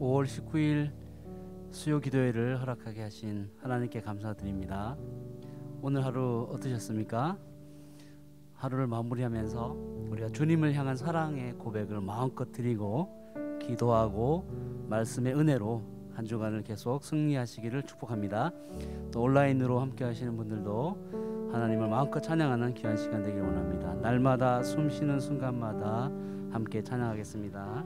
5월 19일 수요 기도회를 허락하게 하신 하나님께 감사드립니다. 오늘 하루 어떠셨습니까? 하루를 마무리하면서 우리가 주님을 향한 사랑의 고백을 마음껏 드리고 기도하고 말씀의 은혜로 한 주간을 계속 승리하시기를 축복합니다. 또 온라인으로 함께 하시는 분들도 하나님을 마음껏 찬양하는 귀한 시간 되길 원합니다. 날마다 숨쉬는 순간마다 함께 찬양하겠습니다.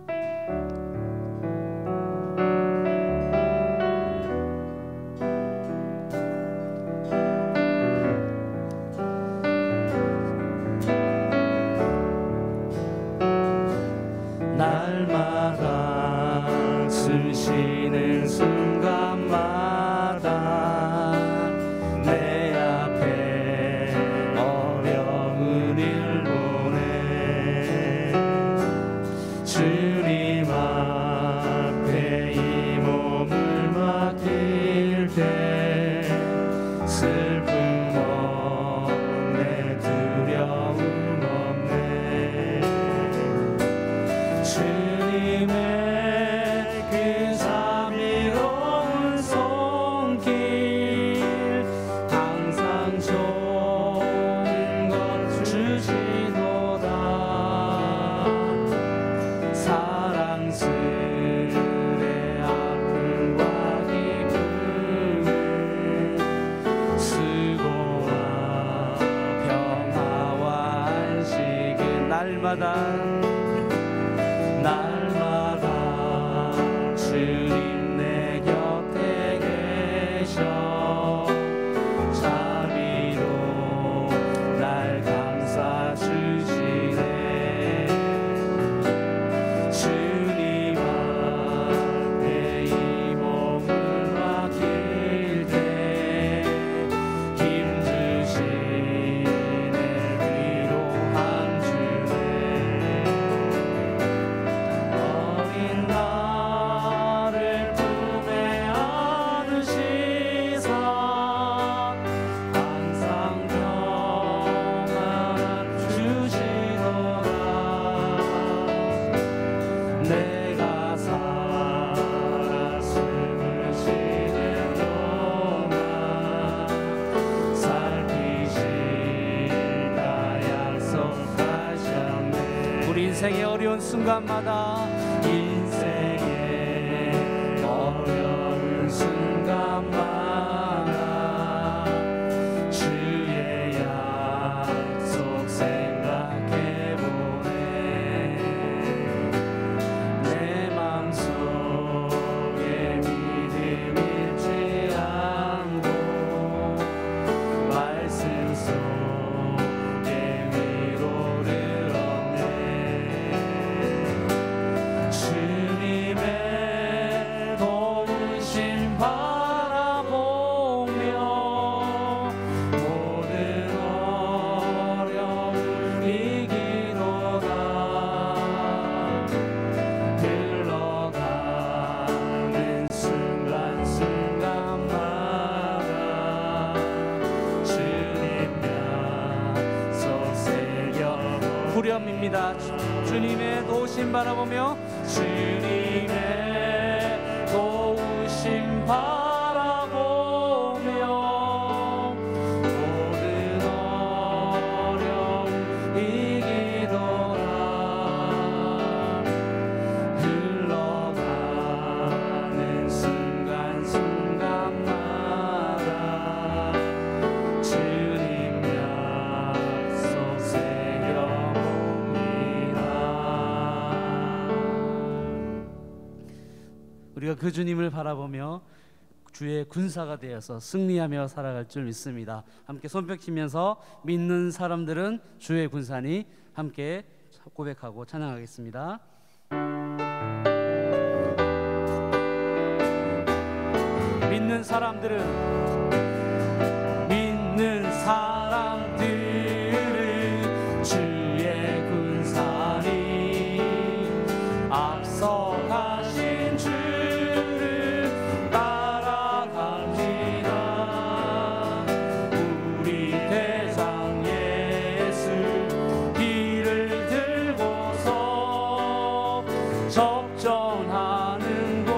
날마다 숨쉬는 순간마다 내 앞에 어려운 일 보내 주님 앞에 이 몸을 맡길 때 슬픔 없네 두려움 없네 주님의 그 자비로운 손길 항상 좋은 것 주시도다 사랑스레 아픔과 기쁨을 수고와 평화와 안식은 날마다 주님 내 곁에 계셔 자비로 날 감싸 주시네 주님 앞에 이 몸을 맡길 때 힘주시네 위로함 주네 어린 나를 품에 안으시사 항상 평안함 주시도다 내가 살아 숨을 쉬는 동안 살피신다 약속하셨네 우리 인생의 어려운 순간마다 인생의 어려운 순간마다 주의 약속 생각해보네 내 맘속에 믿음 잃지 않고 말씀 속에 위로를 얻네 주님의 도우심 바라보며 모든 어려움 이기도다 흘러가는 순간순간마다 주님 약속 새겨 후렴입니다. 주님의 도우심 바라보며 주님의 도우심 바라보며 모든 어려움 이기도다 흘러가는 순간순간마다 주님 약속 새겨봅니다 우리가 그 주님을 바라보며 주의 군사가 되어서 승리하며 살아갈 줄 믿습니다. 함께 손뼉치면서 믿는 사람들은 주의 군사니 함께 고백하고 찬양하겠습니다. 믿는 사람들은 주의 군사니 앞서가신 주를 따라갑니다. 우리 대장 예수 길을 들고서 적전하는 곳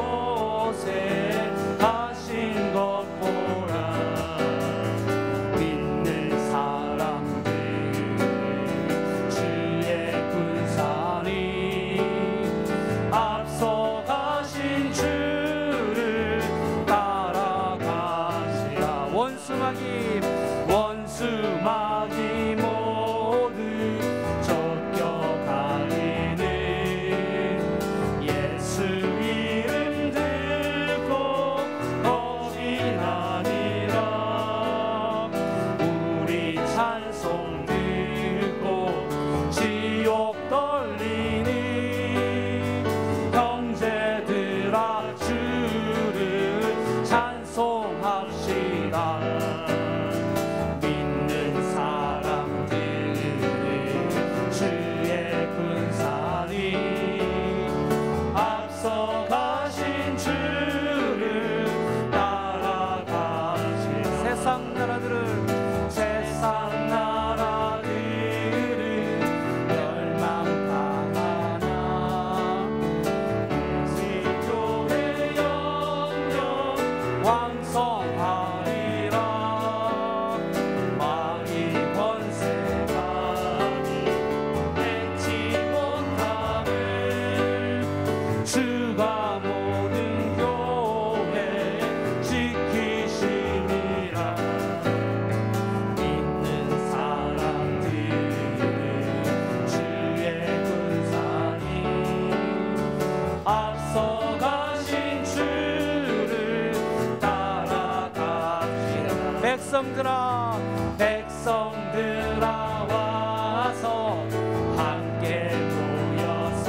원수 마귀 모두 쫓겨가기는 예수 이름 듣고 거진하니라. 우리 찬송 듣고 지옥 떨리니 형제들아 주를 찬송합시다. 믿는 사람들은 주의 군사니 앞서가신 주를 따라가시라. 세상 나라들은 멸망당하나 그리스도의 영영 왕성하리라. 마귀 권세가 맺지 못함을 주가 모든 교회 지키시니라. 믿는 사람들은 주의 군사니 앞서가신 주를 따라갑시다. 백성들아 와서 함께 모여서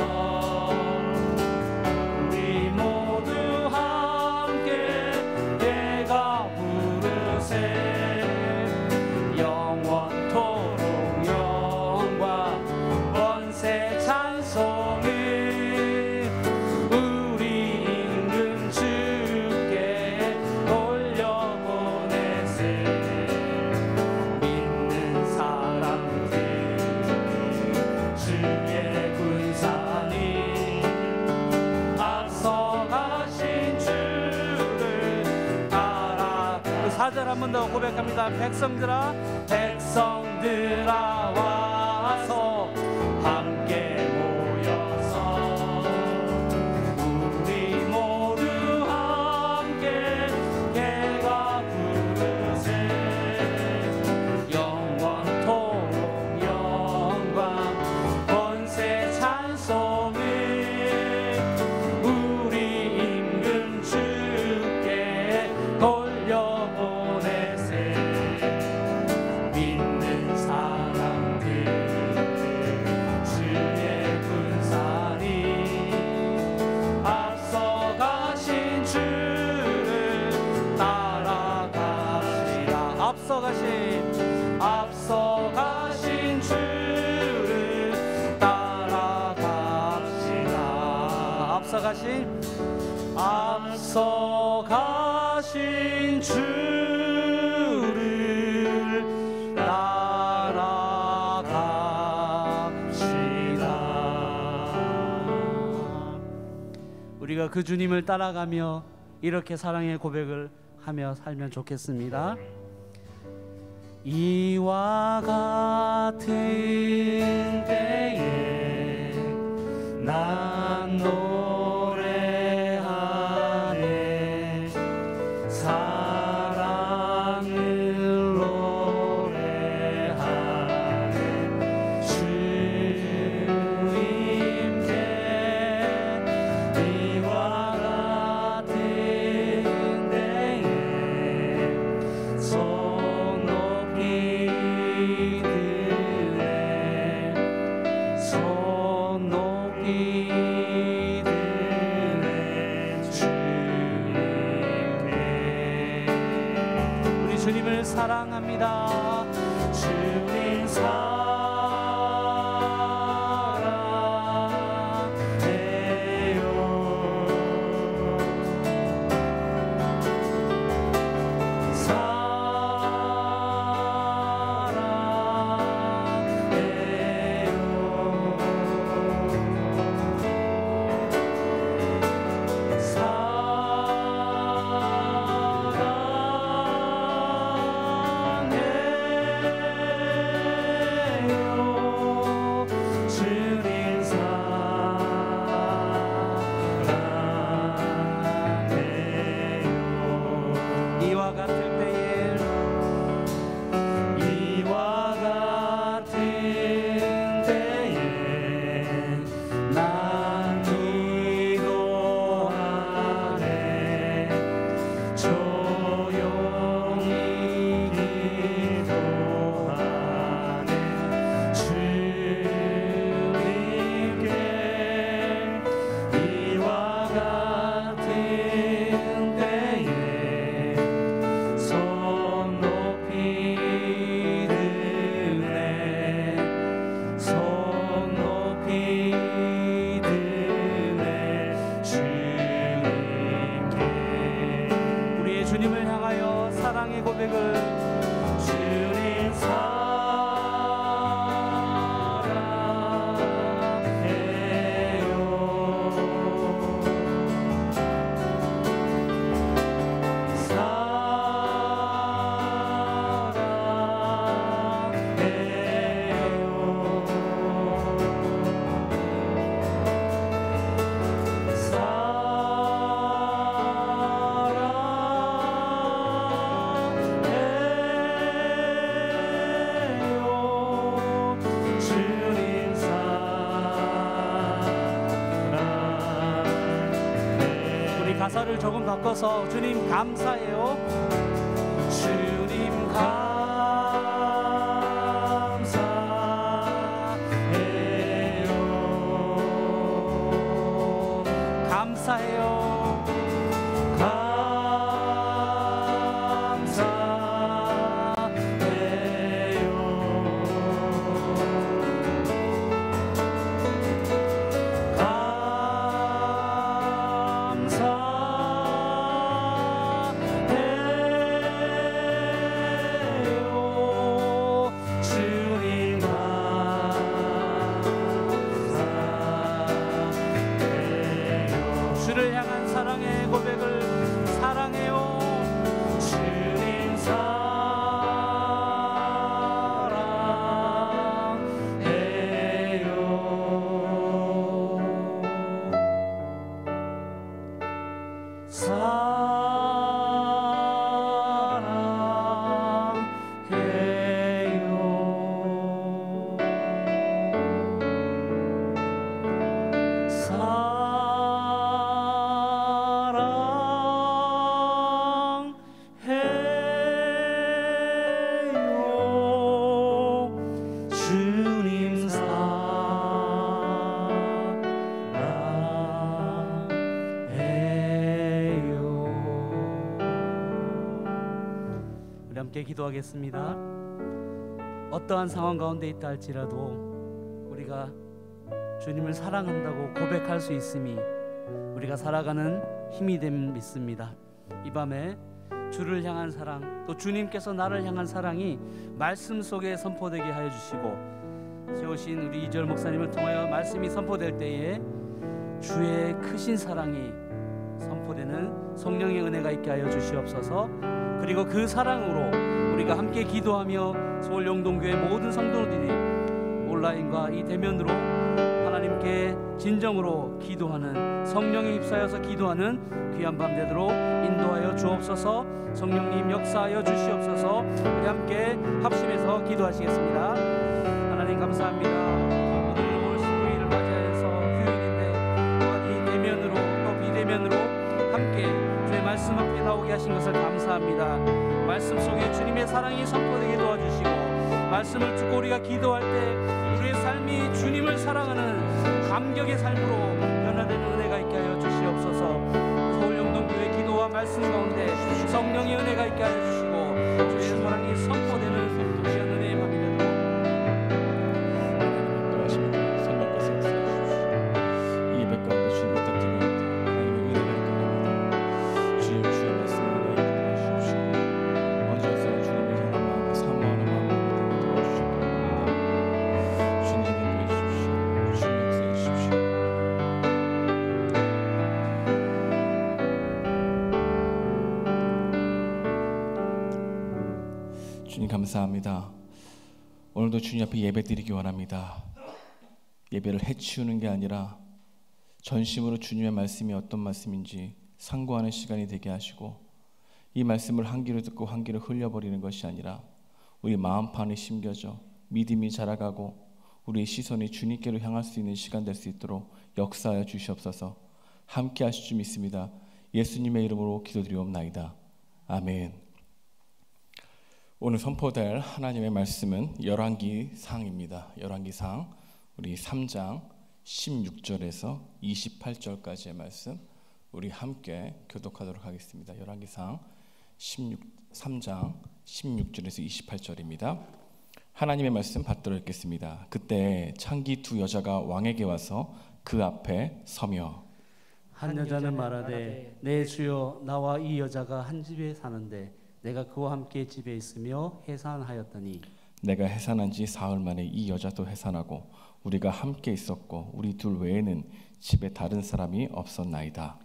우리 모두 함께 내가 부르세. 영원토록 영광 권세 찬송을 우리 임금 주께 돌려보내세. 믿는 사람들 주의 군사니 앞서가신 주를 따라. 그 4절 한 번 더 고백합니다. 백성들아 와서 함께 모여서 우리 모두 함께 내가 부르세. 영원토록 영광 권세 찬송을 우리 임금 주께 돌려보내세. 믿는 사람들 주의 군사니 앞서가신 주를 따라갑시다. 앞서가신 주를 따라갑시다. 앞서가신 주를 따라갑시다. 우리가 그 주님을 따라가며 이렇게 사랑의 고백을 하며 살면 좋겠습니다. 이와 같은 때에 난 노래하네. 사랑을 노래하네. 주님께 이와 같은 때에 손 높이 드네. 손 높이 드네. 주님께. 우리 주님을 사랑합니다. 주님 사랑해요. 가사를 조금 바꿔서 주님 감사해요. 주님 감사해요. 주를 향한 사랑의 고백을 사랑해요. 주님 함께 기도하겠습니다. 어떠한 상황 가운데 있다 할지라도 우리가 주님을 사랑한다고 고백할 수 있음이 우리가 살아가는 힘이 됨 믿습니다. 이 밤에 주를 향한 사랑, 또 주님께서 나를 향한 사랑이 말씀 속에 선포되게 하여 주시고, 세우신 우리 이절 목사님을 통하여 말씀이 선포될 때에 주의 크신 사랑이 선포되는 성령의 은혜가 있게 하여 주시옵소서. 그리고 그 사랑으로 우리가 함께 기도하며 서울 영동교회 모든 성도들이 온라인과 이 대면으로 하나님께 진정으로 기도하는, 성령에 휩싸여서 기도하는 귀한 밤 되도록 인도하여 주옵소서. 성령님 역사하여 주시옵소서. 우리 함께 합심해서 기도하시겠습니다. 하나님 감사합니다. 오늘 올 수요일을 맞이해서 휴일인데 또한 이 대면으로 또 비대면으로 함께 주의 말씀 앞에 나오게 하신 것을 감사합니다. 말씀 속에 주님의 사랑이 선포되게 도와주시고, 말씀을 듣고 우리가 기도할 때 우리의 삶이 주님을 사랑하는 감격의 삶으로 변화되는 은혜가 있게 하여 주시옵소서. 서울 영동교회 기도와 말씀 가운데 성령의 은혜가 있게 하여 주시고 주의 사랑이 선포되는 귀한 은혜의 밤이 되도록 이 예배 가운데 주님 부탁드립니다. 하나님의 은혜가 있게 주님 주의 말씀을 기도하시옵시고, 언제였으나 주님을 향한 마음과 사모하는 마음으로 도와주시옵소서. 주님 인도해 주십시오. 주님 역사해 주십시오. 주님 감사합니다. 오늘도 주님 앞에 예배 드리기 원합니다. 예배를 해치우는 게 아니라 전심으로 주님의 말씀이 어떤 말씀인지 상고하는 시간이 되게 하시고, 이 말씀을 한 귀로 듣고 한 귀로 흘려버리는 것이 아니라 우리 마음판이 심겨져 믿음이 자라가고 우리의 시선이 주님께로 향할 수 있는 시간 될 수 있도록 역사하여 주시옵소서. 함께 하실 줄 믿습니다. 예수님의 이름으로 기도드리옵나이다. 아멘. 오늘 선포될 하나님의 말씀은 열왕기상입니다. 열왕기상 우리 3장 16절에서 28절까지의 말씀 우리 함께 교독하도록 하겠습니다. 열왕기상 3장 16절에서 28절입니다. 하나님의 말씀 받들어 읽겠습니다. 그때 창기 두 여자가 왕에게 와서 그 앞에 서며 한 여자는 말하되 내 주여, 나와 이 여자가 한 집에 사는데 내가 그와 함께 집에 있으며 해산하였더니, 내가 해산한 지 사흘 만에 이 여자도 해산하고 우리가 함께 있었고 우리 둘 외에는 집에 다른 사람이 없었나이다.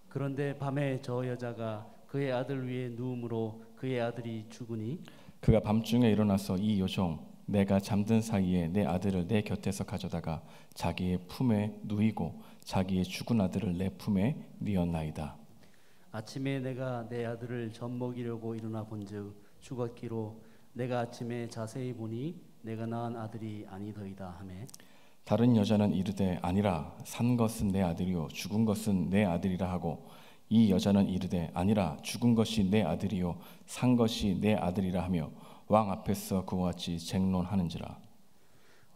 그런데 밤에 저 여자가 그의 아들 위에 누움으로 그의 아들이 죽으니, 그가 밤중에 일어나서 이 여종 내가 잠든 사이에 내 아들을 내 곁에서 가져다가 자기의 품에 누이고 자기의 죽은 아들을 내 품에 뉘었나이다. 아침에 내가 내 아들을 젖먹이려고 일어나 본즉 죽었기로 내가 아침에 자세히 보니 내가 낳은 아들이 아니더이다 하매, 다른 여자는 이르되 아니라 산 것은 내 아들이요 죽은 것은 내 아들이라 하고 이 여자는 이르되 아니라 죽은 것이 내 아들이요 산 것이 내 아들이라 하며 왕 앞에서 그와 같이 쟁론하는지라.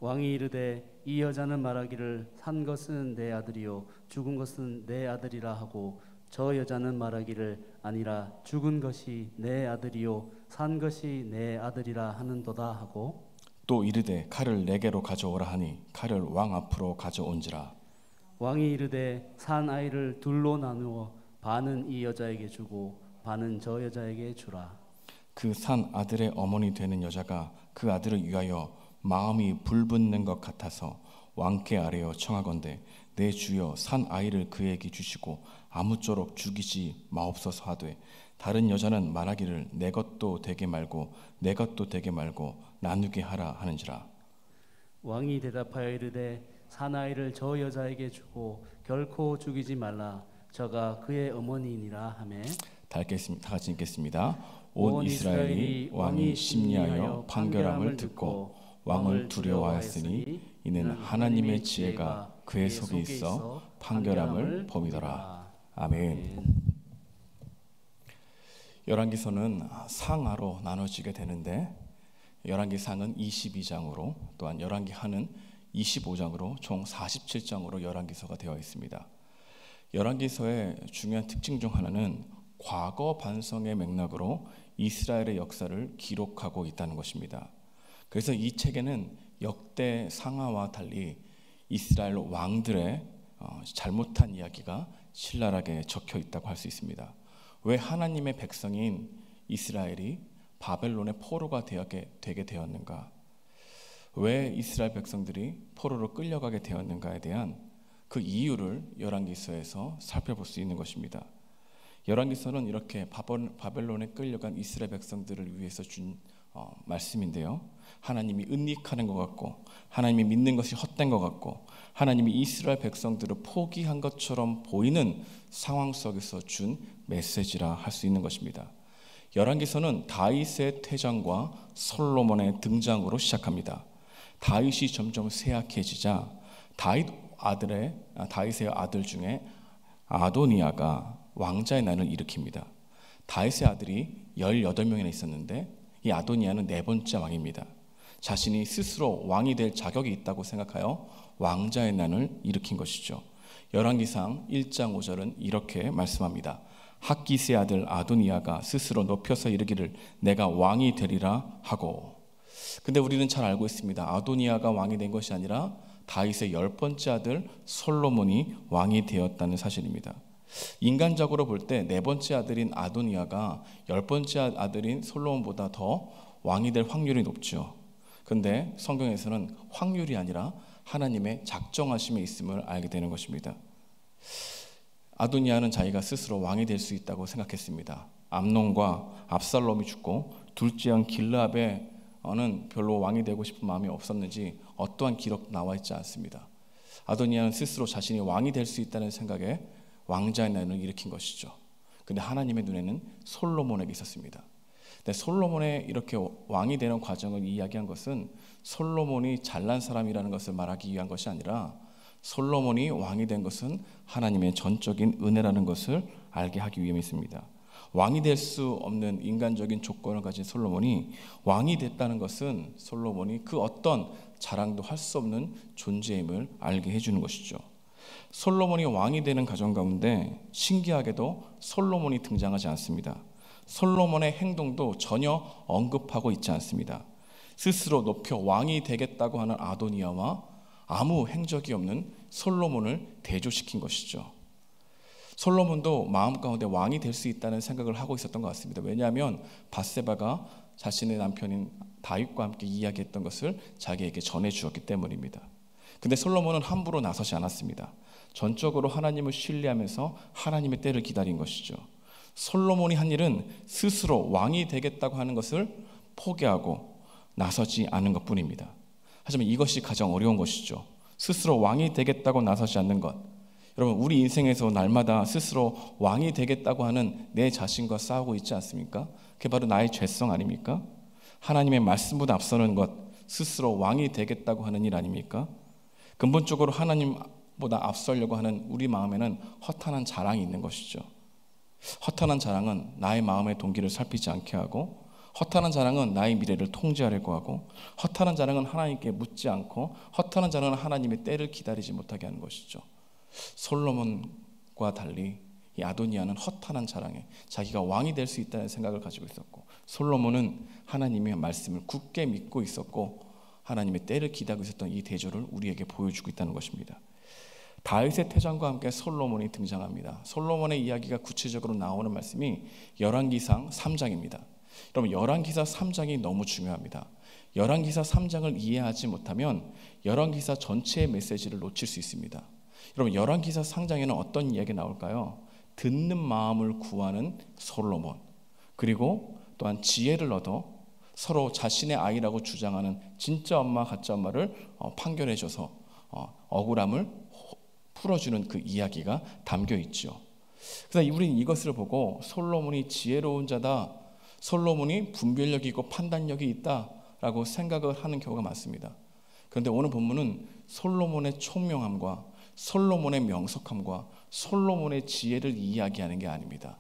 왕이 이르되 이 여자는 말하기를 산 것은 내 아들이요 죽은 것은 내 아들이라 하고 저 여자는 말하기를 아니라 죽은 것이 내 아들이요 산 것이 내 아들이라 하는도다 하고 또 이르되 칼을 내게로 가져오라 하니 칼을 왕 앞으로 가져온지라. 왕이 이르되 산 아이를 둘로 나누어 반은 이 여자에게 주고 반은 저 여자에게 주라. 그 산 아들의 어머니 되는 여자가 그 아들을 위하여 마음이 불붙는 것 같아서 왕께 아뢰어 청하건대 내 주여 산 아이를 그에게 주시고 아무쪼록 죽이지 마옵소서 하되 다른 여자는 말하기를 내 것도 되게 말고 내 것도 되게 말고 나누게 하라 하는지라. 왕이 대답하여 이르되 산 아이를 저 여자에게 주고 결코 죽이지 말라. 저가 그의 어머니이니라 하매 다 같이 읽겠습니다. 온 이스라엘이 왕이 심리하여 판결함을 듣고 왕을 두려워하였으니 이는 하나님의 지혜가 그의 속에 있어 판결함을 범이더라. 아멘. 열왕기서는 상하로 나눠지게 되는데 열왕기상은 22장으로 또한 열왕기하는 25장으로 총 47장으로 열왕기서가 되어 있습니다. 열왕기서의 중요한 특징 중 하나는 과거 반성의 맥락으로 이스라엘의 역사를 기록하고 있다는 것입니다. 그래서 이 책에는 역대 상하와 달리 이스라엘 왕들의 잘못한 이야기가 신랄하게 적혀 있다고 할 수 있습니다. 왜 하나님의 백성인 이스라엘이 바벨론의 포로가 되게 되었는가? 왜 이스라엘 백성들이 포로로 끌려가게 되었는가에 대한 그 이유를 열왕기서에서 살펴볼 수 있는 것입니다. 열왕기서는 이렇게 바벨론에 끌려간 이스라엘 백성들을 위해서 준 말씀인데요. 하나님이 은닉하는 것 같고 하나님이 믿는 것이 헛된 것 같고 하나님이 이스라엘 백성들을 포기한 것처럼 보이는 상황 속에서 준 메시지라 할 수 있는 것입니다. 열왕기서는 다윗의 퇴장과 솔로몬의 등장으로 시작합니다. 다윗이 점점 쇠약해지자 다윗의 아들 중에 아도니아가 왕자의 난을 일으킵니다. 다윗의 아들이 18명이나 있었는데 이 아도니아는 4번째 왕입니다. 자신이 스스로 왕이 될 자격이 있다고 생각하여 왕자의 난을 일으킨 것이죠. 열왕기상 1장 5절은 이렇게 말씀합니다. 학기스의 아들 아도니아가 스스로 높여서 이르기를 내가 왕이 되리라 하고. 근데 우리는 잘 알고 있습니다. 아도니아가 왕이 된 것이 아니라 다윗의 10번째 아들 솔로몬이 왕이 되었다는 사실입니다. 인간적으로 볼 때 4번째 아들인 아도니아가 10번째 아들인 솔로몬보다 더 왕이 될 확률이 높죠. 그런데 성경에서는 확률이 아니라 하나님의 작정하심에 있음을 알게 되는 것입니다. 아도니아는 자기가 스스로 왕이 될 수 있다고 생각했습니다. 암논과 압살롬이 죽고 둘째형 길르압에는 별로 왕이 되고 싶은 마음이 없었는지 어떠한 기록 나와 있지 않습니다. 아도니아는 스스로 자신이 왕이 될 수 있다는 생각에 왕자의 난을 일으킨 것이죠. 근데 하나님의 눈에는 솔로몬에게 있었습니다. 근데 솔로몬의 이렇게 왕이 되는 과정을 이야기한 것은 솔로몬이 잘난 사람이라는 것을 말하기 위한 것이 아니라 솔로몬이 왕이 된 것은 하나님의 전적인 은혜라는 것을 알게 하기 위함이었습니다. 왕이 될 수 없는 인간적인 조건을 가진 솔로몬이 왕이 됐다는 것은 솔로몬이 그 어떤 자랑도 할 수 없는 존재임을 알게 해주는 것이죠. 솔로몬이 왕이 되는 과정 가운데 신기하게도 솔로몬이 등장하지 않습니다. 솔로몬의 행동도 전혀 언급하고 있지 않습니다. 스스로 높여 왕이 되겠다고 하는 아도니아와 아무 행적이 없는 솔로몬을 대조시킨 것이죠. 솔로몬도 마음 가운데 왕이 될 수 있다는 생각을 하고 있었던 것 같습니다. 왜냐하면 밧세바가 자신의 남편인 다윗과 함께 이야기했던 것을 자기에게 전해주었기 때문입니다. 근데 솔로몬은 함부로 나서지 않았습니다. 전적으로 하나님을 신뢰하면서 하나님의 때를 기다린 것이죠. 솔로몬이 한 일은 스스로 왕이 되겠다고 하는 것을 포기하고 나서지 않은 것뿐입니다. 하지만 이것이 가장 어려운 것이죠. 스스로 왕이 되겠다고 나서지 않는 것. 여러분, 우리 인생에서 날마다 스스로 왕이 되겠다고 하는 내 자신과 싸우고 있지 않습니까? 그게 바로 나의 죄성 아닙니까? 하나님의 말씀보다 앞서는 것, 스스로 왕이 되겠다고 하는 일 아닙니까? 근본적으로 하나님보다 앞서려고 하는 우리 마음에는 허탄한 자랑이 있는 것이죠. 허탄한 자랑은 나의 마음의 동기를 살피지 않게 하고, 허탄한 자랑은 나의 미래를 통제하려고 하고, 허탄한 자랑은 하나님께 묻지 않고, 허탄한 자랑은 하나님의 때를 기다리지 못하게 하는 것이죠. 솔로몬과 달리 이 아도니아는 허탄한 자랑에 자기가 왕이 될 수 있다는 생각을 가지고 있었고, 솔로몬은 하나님의 말씀을 굳게 믿고 있었고 하나님의 때를 기다리고 있었던 이 대조를 우리에게 보여주고 있다는 것입니다. 다윗의 태장과 함께 솔로몬이 등장합니다. 솔로몬의 이야기가 구체적으로 나오는 말씀이 열왕기상 3장입니다. 여러분, 열왕기사 3장이 너무 중요합니다. 열왕기사 3장을 이해하지 못하면 열왕기사 전체의 메시지를 놓칠 수 있습니다. 여러분, 열왕기사 3장에는 어떤 이야기가 나올까요? 듣는 마음을 구하는 솔로몬, 그리고 또한 지혜를 얻어 서로 자신의 아이라고 주장하는 진짜 엄마 가짜 엄마를 판결해줘서 억울함을 풀어주는 그 이야기가 담겨 있죠. 그래서 우리는 이것을 보고 솔로몬이 지혜로운 자다, 솔로몬이 분별력이 있고 판단력이 있다라고 생각을 하는 경우가 많습니다. 그런데 오늘 본문은 솔로몬의 총명함과 솔로몬의 명석함과 솔로몬의 지혜를 이야기하는 게 아닙니다.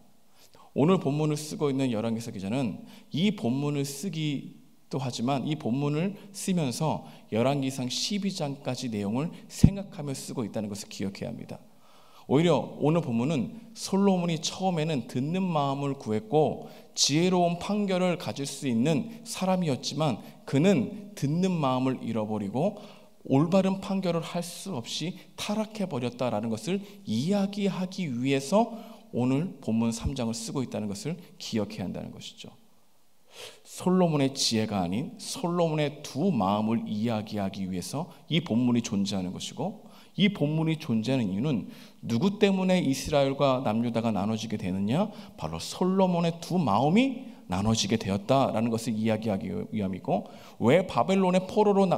오늘 본문을 쓰고 있는 열왕기서 기자는 이 본문을 쓰기도 하지만 이 본문을 쓰면서 열왕기상 12장까지 내용을 생각하며 쓰고 있다는 것을 기억해야 합니다. 오히려 오늘 본문은 솔로몬이 처음에는 듣는 마음을 구했고 지혜로운 판결을 가질 수 있는 사람이었지만 그는 듣는 마음을 잃어버리고 올바른 판결을 할 수 없이 타락해버렸다라는 것을 이야기하기 위해서 오늘 본문 3장을 쓰고 있다는 것을 기억해야 한다는 것이죠. 솔로몬의 지혜가 아닌 솔로몬의 두 마음을 이야기하기 위해서 이 본문이 존재하는 것이고, 이 본문이 존재하는 이유는 누구 때문에 이스라엘과 남유다가 나눠지게 되느냐? 바로 솔로몬의 두 마음이 나눠지게 되었다라는 것을 이야기하기 위함이고, 왜 바벨론의 포로로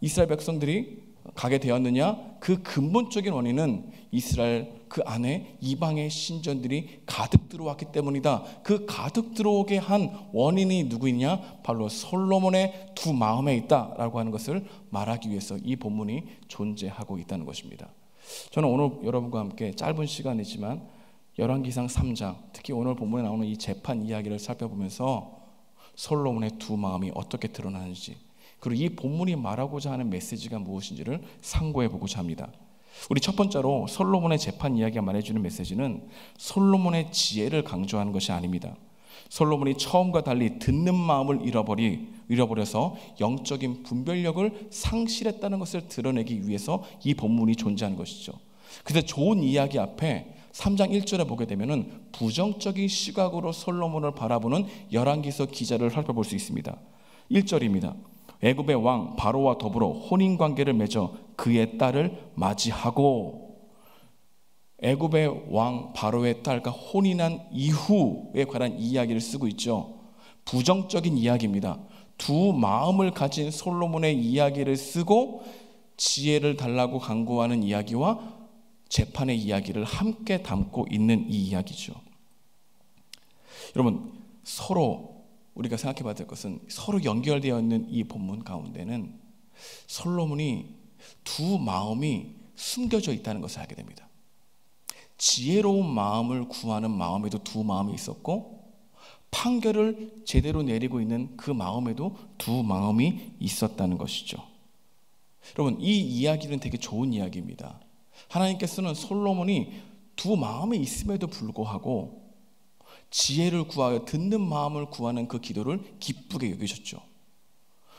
이스라엘 백성들이 가게 되었느냐? 그 근본적인 원인은 이스라엘 그 안에 이방의 신전들이 가득 들어왔기 때문이다. 그 가득 들어오게 한 원인이 누구이냐? 바로 솔로몬의 두 마음에 있다라고 하는 것을 말하기 위해서 이 본문이 존재하고 있다는 것입니다. 저는 오늘 여러분과 함께 짧은 시간이지만 열왕기상 3장, 특히 오늘 본문에 나오는 이 재판 이야기를 살펴보면서 솔로몬의 두 마음이 어떻게 드러나는지, 그리고 이 본문이 말하고자 하는 메시지가 무엇인지를 상고해 보고자 합니다. 우리 첫 번째로 솔로몬의 재판 이야기가 말해주는 메시지는 솔로몬의 지혜를 강조하는 것이 아닙니다. 솔로몬이 처음과 달리 듣는 마음을 잃어버려서 영적인 분별력을 상실했다는 것을 드러내기 위해서 이 본문이 존재하는 것이죠. 그래서 좋은 이야기 앞에 3장 1절에 보게 되면 부정적인 시각으로 솔로몬을 바라보는 열왕기서 기자를 살펴볼 수 있습니다. 1절입니다. 애굽의 왕 바로와 더불어 혼인관계를 맺어 그의 딸을 맞이하고, 애굽의 왕 바로의 딸과 혼인한 이후에 관한 이야기를 쓰고 있죠. 부정적인 이야기입니다. 두 마음을 가진 솔로몬의 이야기를 쓰고 지혜를 달라고 강구하는 이야기와 재판의 이야기를 함께 담고 있는 이 이야기죠. 여러분, 서로 우리가 생각해 봐야 될 것은 서로 연결되어 있는 이 본문 가운데는 솔로몬이 두 마음이 숨겨져 있다는 것을 알게 됩니다. 지혜로운 마음을 구하는 마음에도 두 마음이 있었고, 판결을 제대로 내리고 있는 그 마음에도 두 마음이 있었다는 것이죠. 여러분, 이 이야기는 되게 좋은 이야기입니다. 하나님께서는 솔로몬이 두 마음이 있음에도 불구하고 지혜를 구하여 듣는 마음을 구하는 그 기도를 기쁘게 여기셨죠.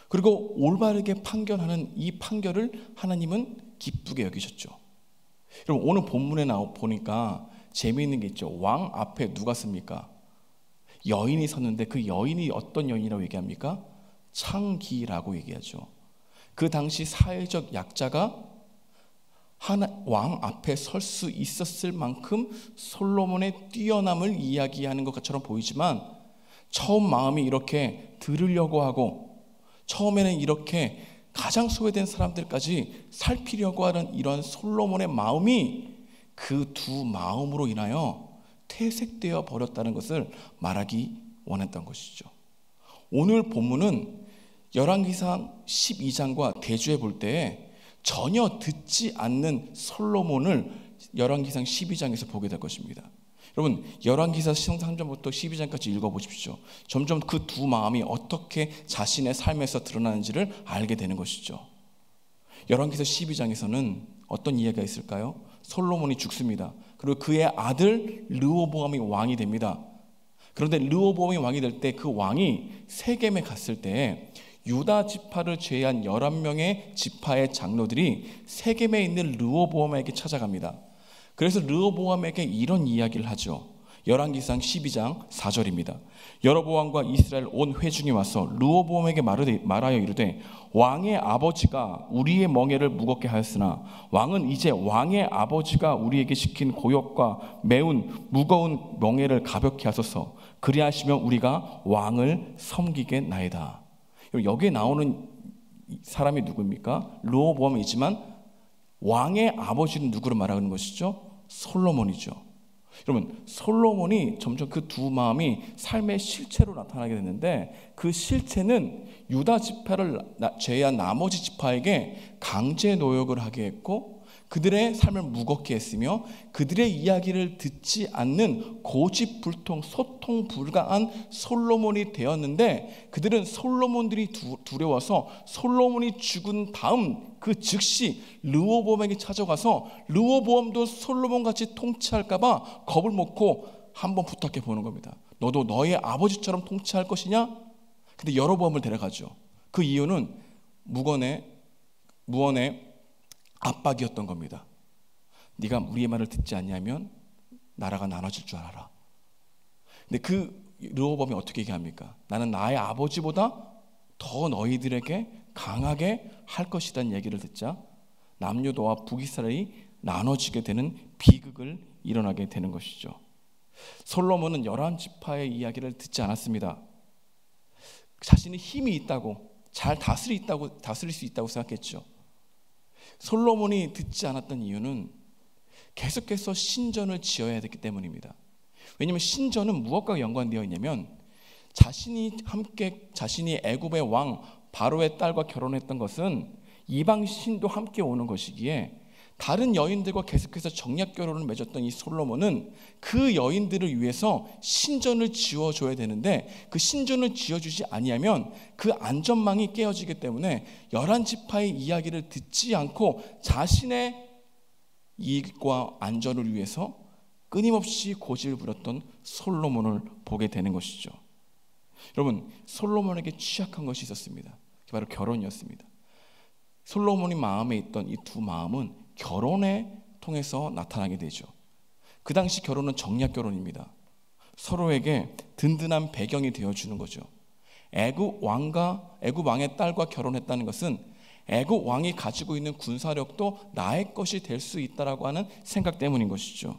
그리고 올바르게 판결하는 이 판결을 하나님은 기쁘게 여기셨죠. 여러분, 오늘 본문에 보니까 재미있는 게 있죠. 왕 앞에 누가 섭니까? 여인이 섰는데 그 여인이 어떤 여인이라고 얘기합니까? 창기라고 얘기하죠. 그 당시 사회적 약자가 왕 앞에 설 수 있었을 만큼 솔로몬의 뛰어남을 이야기하는 것처럼 보이지만, 처음 마음이 이렇게 들으려고 하고 처음에는 이렇게 가장 소외된 사람들까지 살피려고 하는 이런 솔로몬의 마음이 그 두 마음으로 인하여 퇴색되어 버렸다는 것을 말하기 원했던 것이죠. 오늘 본문은 열왕기상 12장과 대조해 볼 때에 전혀 듣지 않는 솔로몬을 열왕기상 12장에서 보게 될 것입니다. 여러분 열왕기사 3장부터 12장까지 읽어보십시오. 점점 그 두 마음이 어떻게 자신의 삶에서 드러나는지를 알게 되는 것이죠. 열왕기사 12장에서는 어떤 이야기가 있을까요? 솔로몬이 죽습니다. 그리고 그의 아들 르호보암이 왕이 됩니다. 그런데 르호보암이 왕이 될 때 그 왕이 세겜에 갔을 때 유다 지파를 제외한 11명의 지파의 장로들이 세겜에 있는 르호보암에게 찾아갑니다. 그래서 르호보암에게 이런 이야기를 하죠. 열왕기상 12장 4절입니다. 여로보암과 이스라엘 온 회중이 와서 르호보암에게 말하여 이르되 왕의 아버지가 우리의 멍에를 무겁게 하였으나 왕은 이제 왕의 아버지가 우리에게 시킨 고역과 매운 무거운 멍에를 가볍게 하소서. 그리하시면 우리가 왕을 섬기겠나이다. 여기에 나오는 사람이 누구입니까? 르호보암이지만 왕의 아버지는 누구를 말하는 것이죠? 솔로몬이죠. 여러분 솔로몬이 점점 그 두 마음이 삶의 실체로 나타나게 됐는데 그 실체는 유다 지파를 제외한 나머지 지파에게 강제 노역을 하게 했고 그들의 삶을 무겁게 했으며 그들의 이야기를 듣지 않는 고집불통 소통 불가한 솔로몬이 되었는데 그들은 솔로몬들이 두려워서 솔로몬이 죽은 다음 그 즉시 르호보암에게 찾아가서 르호보암도 솔로몬같이 통치할까 봐 겁을 먹고 한번 부탁해 보는 겁니다. 너도 너의 아버지처럼 통치할 것이냐? 근데 여로보암을 데려가죠. 그 이유는 무언의 압박이었던 겁니다. 네가 우리의 말을 듣지 않냐면 나라가 나눠질 줄 알아라. 근데 그 르호보암이 어떻게 얘기합니까? 나는 나의 아버지보다 더 너희들에게 강하게 할 것이라는 얘기를 듣자 남유다와 북이스라엘이 나눠지게 되는 비극을 일어나게 되는 것이죠. 솔로몬은 11지파의 이야기를 듣지 않았습니다. 자신이 힘이 있다고 잘 다스릴 수 있다고 생각했죠. 솔로몬이 듣지 않았던 이유는 계속해서 신전을 지어야 됐기 때문입니다. 왜냐하면 신전은 무엇과 연관되어 있냐면 자신이 애굽의 왕 바로의 딸과 결혼했던 것은 이방 신도 함께 오는 것이기에 다른 여인들과 계속해서 정략 결혼을 맺었던 이 솔로몬은 그 여인들을 위해서 신전을 지어줘야 되는데 그 신전을 지어주지 아니하면 그 안전망이 깨어지기 때문에 11지파의 이야기를 듣지 않고 자신의 이익과 안전을 위해서 끊임없이 고집을 부렸던 솔로몬을 보게 되는 것이죠. 여러분 솔로몬에게 취약한 것이 있었습니다. 바로 결혼이었습니다. 솔로몬이 마음에 있던 이 두 마음은 결혼에 통해서 나타나게 되죠. 그 당시 결혼은 정략 결혼입니다. 서로에게 든든한 배경이 되어주는 거죠. 애굽 왕의 딸과 결혼했다는 것은 애굽 왕이 가지고 있는 군사력도 나의 것이 될 수 있다라고 하는 생각 때문인 것이죠.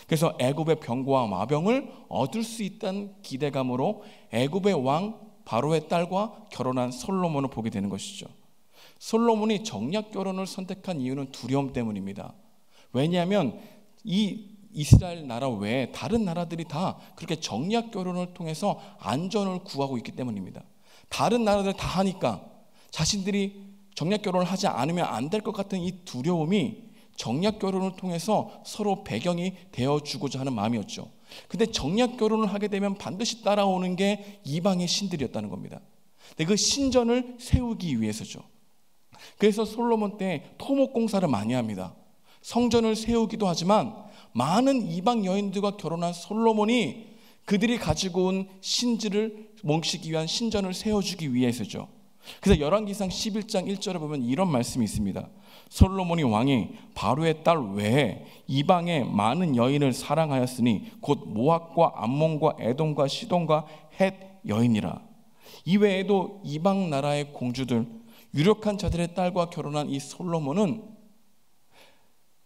그래서 애굽의 병거와 마병을 얻을 수 있다는 기대감으로 애굽의 왕 바로의 딸과 결혼한 솔로몬을 보게 되는 것이죠. 솔로몬이 정략 결혼을 선택한 이유는 두려움 때문입니다. 왜냐하면 이 이스라엘 나라 외에 다른 나라들이 다 그렇게 정략 결혼을 통해서 안전을 구하고 있기 때문입니다. 다른 나라들 다 하니까 자신들이 정략 결혼을 하지 않으면 안 될 것 같은 이 두려움이 정략 결혼을 통해서 서로 배경이 되어주고자 하는 마음이었죠. 근데 정략 결혼을 하게 되면 반드시 따라오는 게 이방의 신들이었다는 겁니다. 근데 그 신전을 세우기 위해서죠. 그래서 솔로몬 때 토목공사를 많이 합니다. 성전을 세우기도 하지만 많은 이방 여인들과 결혼한 솔로몬이 그들이 가지고 온 신들을 몽시기 위한 신전을 세워주기 위해서죠. 그래서 열왕기상 11장 1절에 보면 이런 말씀이 있습니다. 솔로몬이 왕이 바로의 딸 외에 이방의 많은 여인을 사랑하였으니 곧 모압과 암몬과 에돔과 시돈과 헷 여인이라. 이외에도 이방 나라의 공주들 유력한 자들의 딸과 결혼한 이 솔로몬은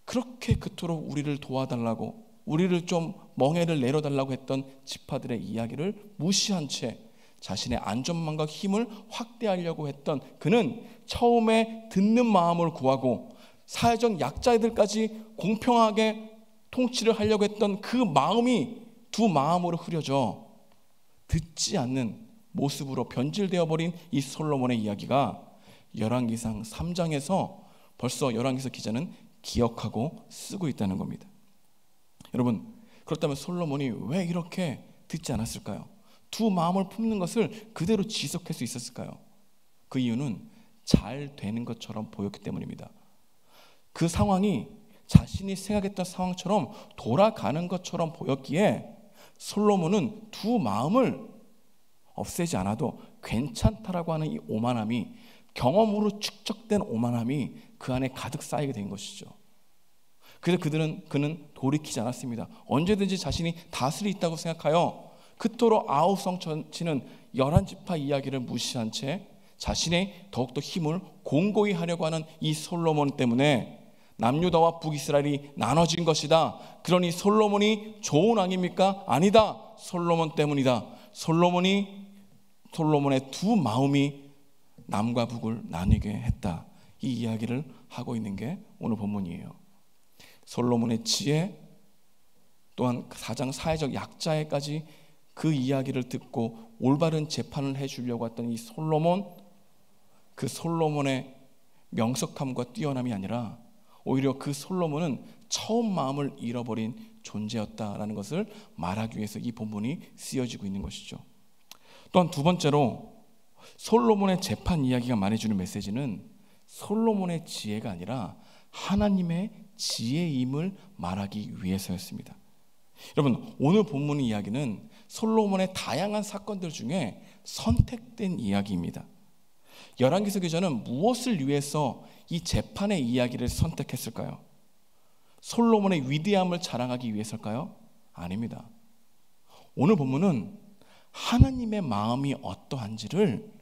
그렇게 그토록 우리를 도와달라고 우리를 좀 멍에를 내려달라고 했던 지파들의 이야기를 무시한 채 자신의 안전망과 힘을 확대하려고 했던 그는 처음에 듣는 마음을 구하고 사회적 약자들까지 공평하게 통치를 하려고 했던 그 마음이 두 마음으로 흐려져 듣지 않는 모습으로 변질되어 버린 이 솔로몬의 이야기가 열왕기상 3장에서 벌써 열왕기서 기자는 기억하고 쓰고 있다는 겁니다. 여러분 그렇다면 솔로몬이 왜 이렇게 듣지 않았을까요? 두 마음을 품는 것을 그대로 지속할 수 있었을까요? 그 이유는 잘 되는 것처럼 보였기 때문입니다. 그 상황이 자신이 생각했던 상황처럼 돌아가는 것처럼 보였기에 솔로몬은 두 마음을 없애지 않아도 괜찮다라고 하는 이 오만함이, 경험으로 축적된 오만함이 그 안에 가득 쌓이게 된 것이죠. 그래서 그는 돌이키지 않았습니다. 언제든지 자신이 다스리 있다고 생각하여 그토록 아우성치는 11지파 이야기를 무시한 채 자신의 더욱더 힘을 공고히 하려고 하는 이 솔로몬 때문에 남유다와 북이스라엘이 나눠진 것이다. 그러니 솔로몬이 좋은 왕입니까? 아니다. 솔로몬 때문이다. 솔로몬의 두 마음이 남과 북을 나뉘게 했다. 이 이야기를 하고 있는 게 오늘 본문이에요. 솔로몬의 지혜, 또한 가장 사회적 약자에까지 그 이야기를 듣고 올바른 재판을 해주려고 했던 이 솔로몬, 그 솔로몬의 명석함과 뛰어남이 아니라 오히려 그 솔로몬은 처음 마음을 잃어버린 존재였다라는 것을 말하기 위해서 이 본문이 쓰여지고 있는 것이죠. 또한 두 번째로 솔로몬의 재판 이야기가 말해주는 메시지는 솔로몬의 지혜가 아니라 하나님의 지혜임을 말하기 위해서였습니다. 여러분, 오늘 본문 이야기는 솔로몬의 다양한 사건들 중에 선택된 이야기입니다. 열왕기서 기자는 무엇을 위해서 이 재판의 이야기를 선택했을까요? 솔로몬의 위대함을 자랑하기 위해서일까요? 아닙니다. 오늘 본문은 하나님의 마음이 어떠한지를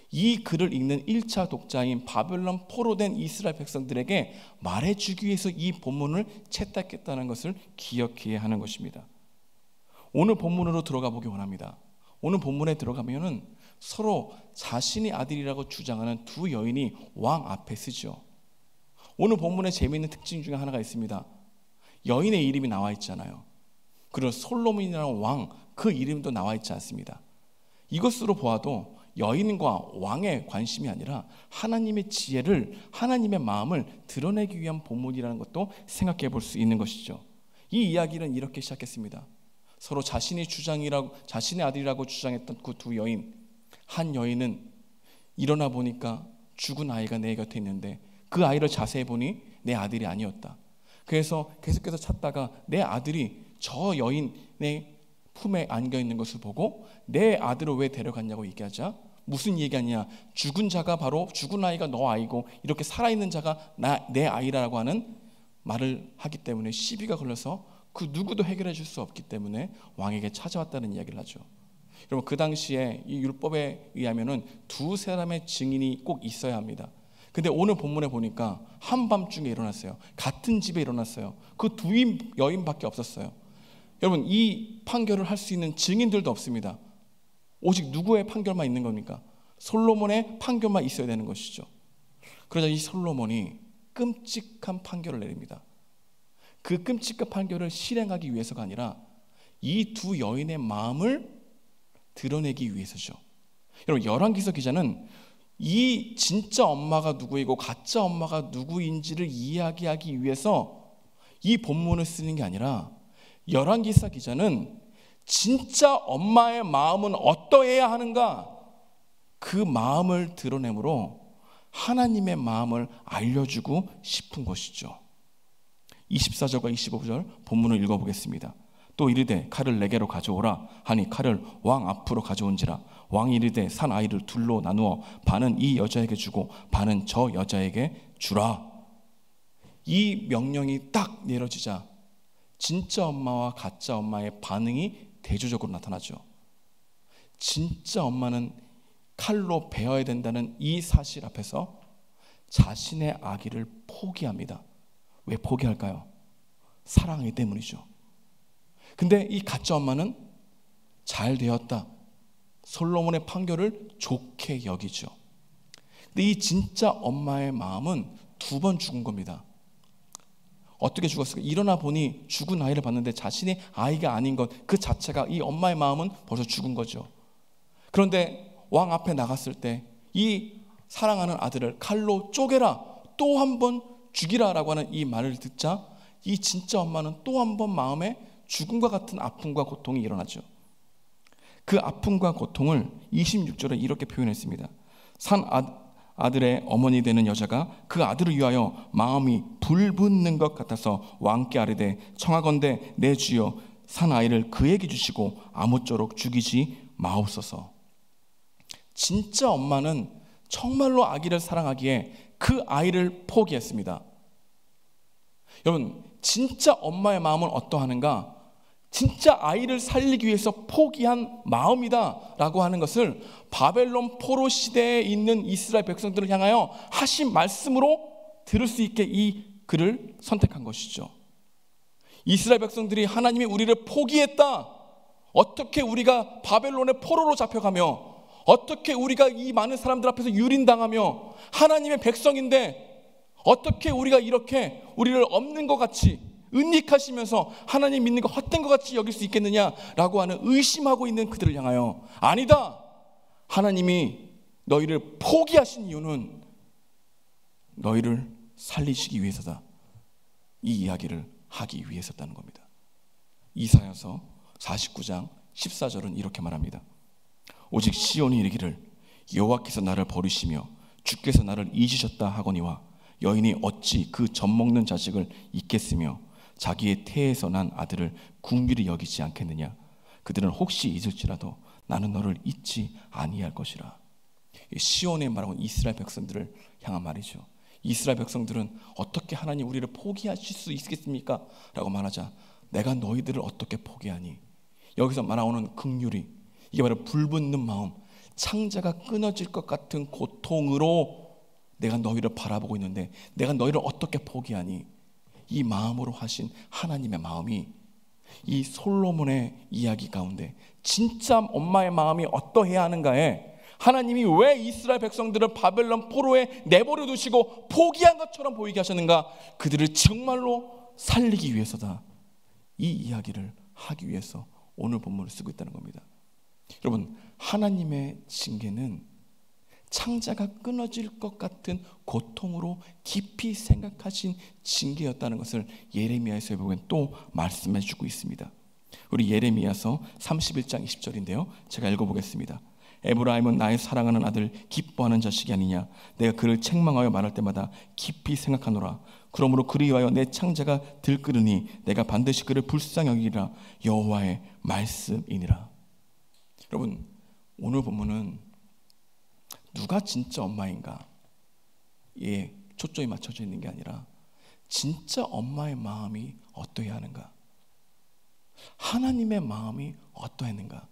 이 글을 읽는 1차 독자인 바벨론 포로된 이스라엘 백성들에게 말해주기 위해서 이 본문을 채택했다는 것을 기억해야 하는 것입니다. 오늘 본문으로 들어가 보기 원합니다. 오늘 본문에 들어가면은 서로 자신의 아들이라고 주장하는 두 여인이 왕 앞에 서죠. 오늘 본문의 재미있는 특징 중에 하나가 있습니다. 여인의 이름이 나와 있잖아요. 그리고 솔로몬이라는 왕, 그 이름도 나와 있지 않습니다. 이것으로 보아도 여인과 왕의 관심이 아니라 하나님의 지혜를, 하나님의 마음을 드러내기 위한 본문이라는 것도 생각해 볼 수 있는 것이죠. 이 이야기는 이렇게 시작했습니다. 서로 자신의 아들이라고 주장했던 그 두 여인, 한 여인은 일어나 보니까 죽은 아이가 내 곁에 있는데 그 아이를 자세히 보니 내 아들이 아니었다. 그래서 계속해서 찾다가 내 아들이 저 여인의 품에 안겨 있는 것을 보고 내 아들을 왜 데려갔냐고 얘기하자 무슨 얘기하냐, 죽은 자가 바로 죽은 아이가 너 아이고 이렇게 살아있는 자가 내 아이라고 하는 말을 하기 때문에 시비가 걸려서 그 누구도 해결해 줄 수 없기 때문에 왕에게 찾아왔다는 이야기를 하죠. 여러분, 그 당시에 이 율법에 의하면은 두 사람의 증인이 꼭 있어야 합니다. 근데 오늘 본문에 보니까 한밤중에 일어났어요. 같은 집에 일어났어요. 그 두 여인밖에 없었어요. 여러분, 이 판결을 할 수 있는 증인들도 없습니다. 오직 누구의 판결만 있는 겁니까? 솔로몬의 판결만 있어야 되는 것이죠. 그러자 이 솔로몬이 끔찍한 판결을 내립니다. 그 끔찍한 판결을 실행하기 위해서가 아니라 이 두 여인의 마음을 드러내기 위해서죠. 여러분, 열왕기서 기자는 이 진짜 엄마가 누구이고 가짜 엄마가 누구인지를 이야기하기 위해서 이 본문을 쓰는 게 아니라 열왕기사 기자는 진짜 엄마의 마음은 어떠해야 하는가, 그 마음을 드러내므로 하나님의 마음을 알려주고 싶은 것이죠. 24절과 25절 본문을 읽어보겠습니다. 또 이르되 칼을 내게로 가져오라 하니 칼을 왕 앞으로 가져온지라. 왕이 이르되 산 아이를 둘로 나누어 반은 이 여자에게 주고 반은 저 여자에게 주라. 이 명령이 딱 내려지자 진짜 엄마와 가짜 엄마의 반응이 대조적으로 나타나죠. 진짜 엄마는 칼로 베어야 된다는 이 사실 앞에서 자신의 아기를 포기합니다. 왜 포기할까요? 사랑하기 때문이죠. 근데 이 가짜 엄마는 잘 되었다, 솔로몬의 판결을 좋게 여기죠. 근데 이 진짜 엄마의 마음은 두 번 죽은 겁니다. 어떻게 죽었을까? 일어나 보니 죽은 아이를 봤는데 자신의 아이가 아닌 것 그 자체가 이 엄마의 마음은 벌써 죽은 거죠. 그런데 왕 앞에 나갔을 때 이 사랑하는 아들을 칼로 쪼개라, 또 한 번 죽이라 라고 하는 이 말을 듣자 이 진짜 엄마는 또 한 번 마음에 죽음과 같은 아픔과 고통이 일어나죠. 그 아픔과 고통을 26절에 이렇게 표현했습니다. 산 아들의 어머니 되는 여자가 그 아들을 위하여 마음이 불붙는 것 같아서 왕께 아뢰되 청하건대 내 주여 산 아이를 그에게 주시고 아무쪼록 죽이지 마옵소서. 진짜 엄마는 정말로 아기를 사랑하기에 그 아이를 포기했습니다. 여러분, 진짜 엄마의 마음은 어떠하는가? 진짜 아이를 살리기 위해서 포기한 마음이다 라고 하는 것을 바벨론 포로 시대에 있는 이스라엘 백성들을 향하여 하신 말씀으로 들을 수 있게 이 글을 선택한 것이죠. 이스라엘 백성들이 하나님이 우리를 포기했다, 어떻게 우리가 바벨론의 포로로 잡혀가며 어떻게 우리가 이 많은 사람들 앞에서 유린당하며 하나님의 백성인데 어떻게 우리가 이렇게 우리를 없는 것 같이 은닉하시면서 하나님 믿는 거 헛된 것 같이 여길 수 있겠느냐라고 하는 의심하고 있는 그들을 향하여 아니다, 하나님이 너희를 포기하신 이유는 너희를 살리시기 위해서다, 이 이야기를 하기 위해서였다는 겁니다. 이사야서 49장 14절은 이렇게 말합니다. 오직 시온이 이르기를 여호와께서 나를 버리시며 주께서 나를 잊으셨다 하거니와 여인이 어찌 그 젖먹는 자식을 잊겠으며 자기의 태에서 난 아들을 궁휼히 여기지 않겠느냐. 그들은 혹시 잊을지라도 나는 너를 잊지 아니할 것이라. 시온의 말하고는 이스라엘 백성들을 향한 말이죠. 이스라엘 백성들은 어떻게 하나님 우리를 포기하실 수 있겠습니까? 라고 말하자 내가 너희들을 어떻게 포기하니? 여기서 말하는 긍휼이, 이게 바로 불붙는 마음, 창자가 끊어질 것 같은 고통으로 내가 너희를 바라보고 있는데 내가 너희를 어떻게 포기하니? 이 마음으로 하신 하나님의 마음이 이 솔로몬의 이야기 가운데 진짜 엄마의 마음이 어떠해야 하는가에 하나님이 왜 이스라엘 백성들을 바벨론 포로에 내버려 두시고 포기한 것처럼 보이게 하셨는가? 그들을 정말로 살리기 위해서다. 이 이야기를 하기 위해서 오늘 본문을 쓰고 있다는 겁니다. 여러분, 하나님의 징계는 창자가 끊어질 것 같은 고통으로 깊이 생각하신 징계였다는 것을 예레미야에서 보면 또 말씀해 주고 있습니다. 우리 예레미야서 31장 20절인데요, 제가 읽어보겠습니다. 에브라임은 나의 사랑하는 아들, 기뻐하는 자식이 아니냐. 내가 그를 책망하여 말할 때마다 깊이 생각하노라. 그러므로 그를 위하여 내 창자가 들끓으니 내가 반드시 그를 불쌍히 여기리라. 여호와의 말씀이니라. 여러분, 오늘 본문은 누가 진짜 엄마인가? 예, 초점이 맞춰져 있는 게 아니라 진짜 엄마의 마음이 어떠해야 하는가? 하나님의 마음이 어떠했는가?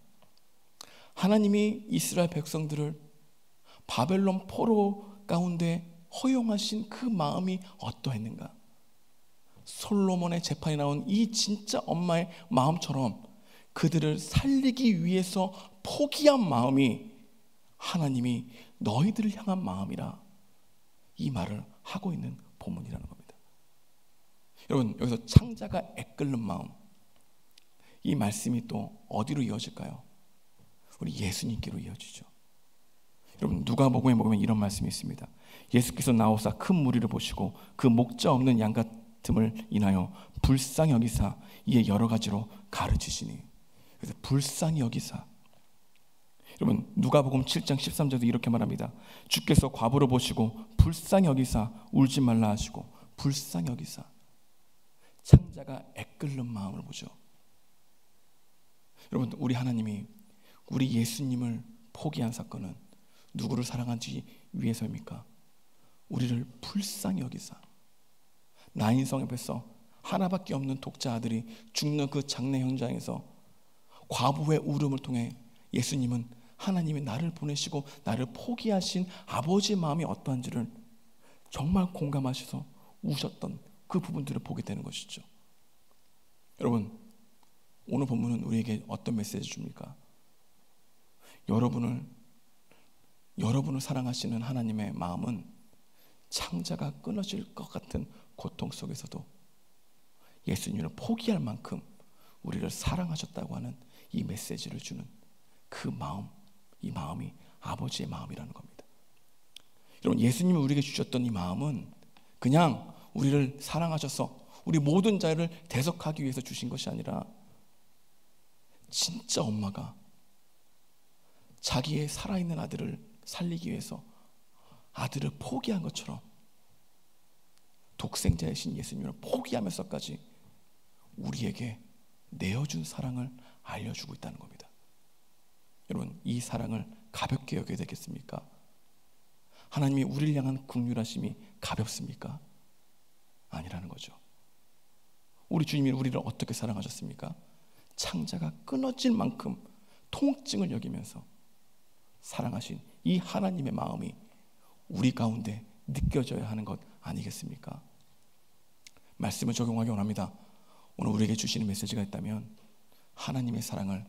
하나님이 이스라엘 백성들을 바벨론 포로 가운데 허용하신 그 마음이 어떠했는가? 솔로몬의 재판에 나온 이 진짜 엄마의 마음처럼 그들을 살리기 위해서 포기한 마음이 하나님이 너희들을 향한 마음이라, 이 말을 하고 있는 본문이라는 겁니다. 여러분, 여기서 창자가 애끓는 마음, 이 말씀이 또 어디로 이어질까요? 우리 예수님께로 이어지죠. 여러분, 누가복음에 보면 이런 말씀이 있습니다. 예수께서 나오사 큰 무리를 보시고 그 목자 없는 양 같음을 인하여 불쌍히 여기사 이에 여러 가지로 가르치시니. 그래서 불쌍히 여기사. 여러분, 누가복음 7장 13절도 이렇게 말합니다. 주께서 과부를 보시고 불쌍히 여기사 울지 말라 하시고 불쌍히 여기사. 창자가 애끓는 마음을 보죠. 여러분, 우리 하나님이 우리 예수님을 포기한 사건은 누구를 사랑하기 위해서입니까? 우리를 불쌍히 여기사 나인성 앞에서 하나밖에 없는 독자 아들이 죽는 그 장례 현장에서 과부의 울음을 통해 예수님은 하나님이 나를 보내시고 나를 포기하신 아버지의 마음이 어떠한지를 정말 공감하셔서 우셨던 그 부분들을 보게 되는 것이죠. 여러분, 오늘 본문은 우리에게 어떤 메시지 줍니까? 여러분을 사랑하시는 하나님의 마음은 창자가 끊어질 것 같은 고통 속에서도 예수님을 포기할 만큼 우리를 사랑하셨다고 하는 이 메시지를 주는 그 마음, 이 마음이 아버지의 마음이라는 겁니다. 여러분, 예수님이 우리에게 주셨던 이 마음은 그냥 우리를 사랑하셔서 우리 모든 자를 대속하기 위해서 주신 것이 아니라 진짜 엄마가 자기의 살아있는 아들을 살리기 위해서 아들을 포기한 것처럼 독생자이신 예수님을 포기하면서까지 우리에게 내어준 사랑을 알려주고 있다는 겁니다. 여러분, 이 사랑을 가볍게 여겨야 되겠습니까? 하나님이 우리를 향한 긍휼하심이 가볍습니까? 아니라는 거죠. 우리 주님이 우리를 어떻게 사랑하셨습니까? 창자가 끊어질 만큼 통증을 여기면서 사랑하신 이 하나님의 마음이 우리 가운데 느껴져야 하는 것 아니겠습니까? 말씀을 적용하기 원합니다. 오늘 우리에게 주시는 메시지가 있다면 하나님의 사랑을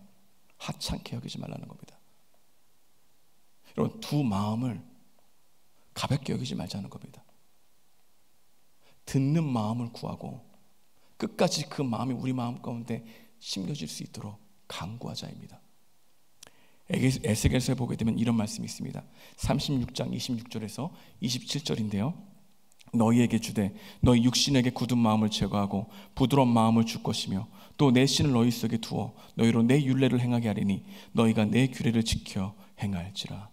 하찮게 여기지 말라는 겁니다. 여러분, 두 마음을 가볍게 여기지 말자는 겁니다. 듣는 마음을 구하고 끝까지 그 마음이 우리 마음 가운데 심겨질 수 있도록 간구하자입니다. 에스겔서에 보게 되면 이런 말씀이 있습니다. 36장 26절에서 27절인데요. 너희에게 주되 너희 육신에게 굳은 마음을 제거하고 부드러운 마음을 줄 것이며 또 내 신을 너희 속에 두어 너희로 내 율례를 행하게 하리니 너희가 내 규례를 지켜 행할지라.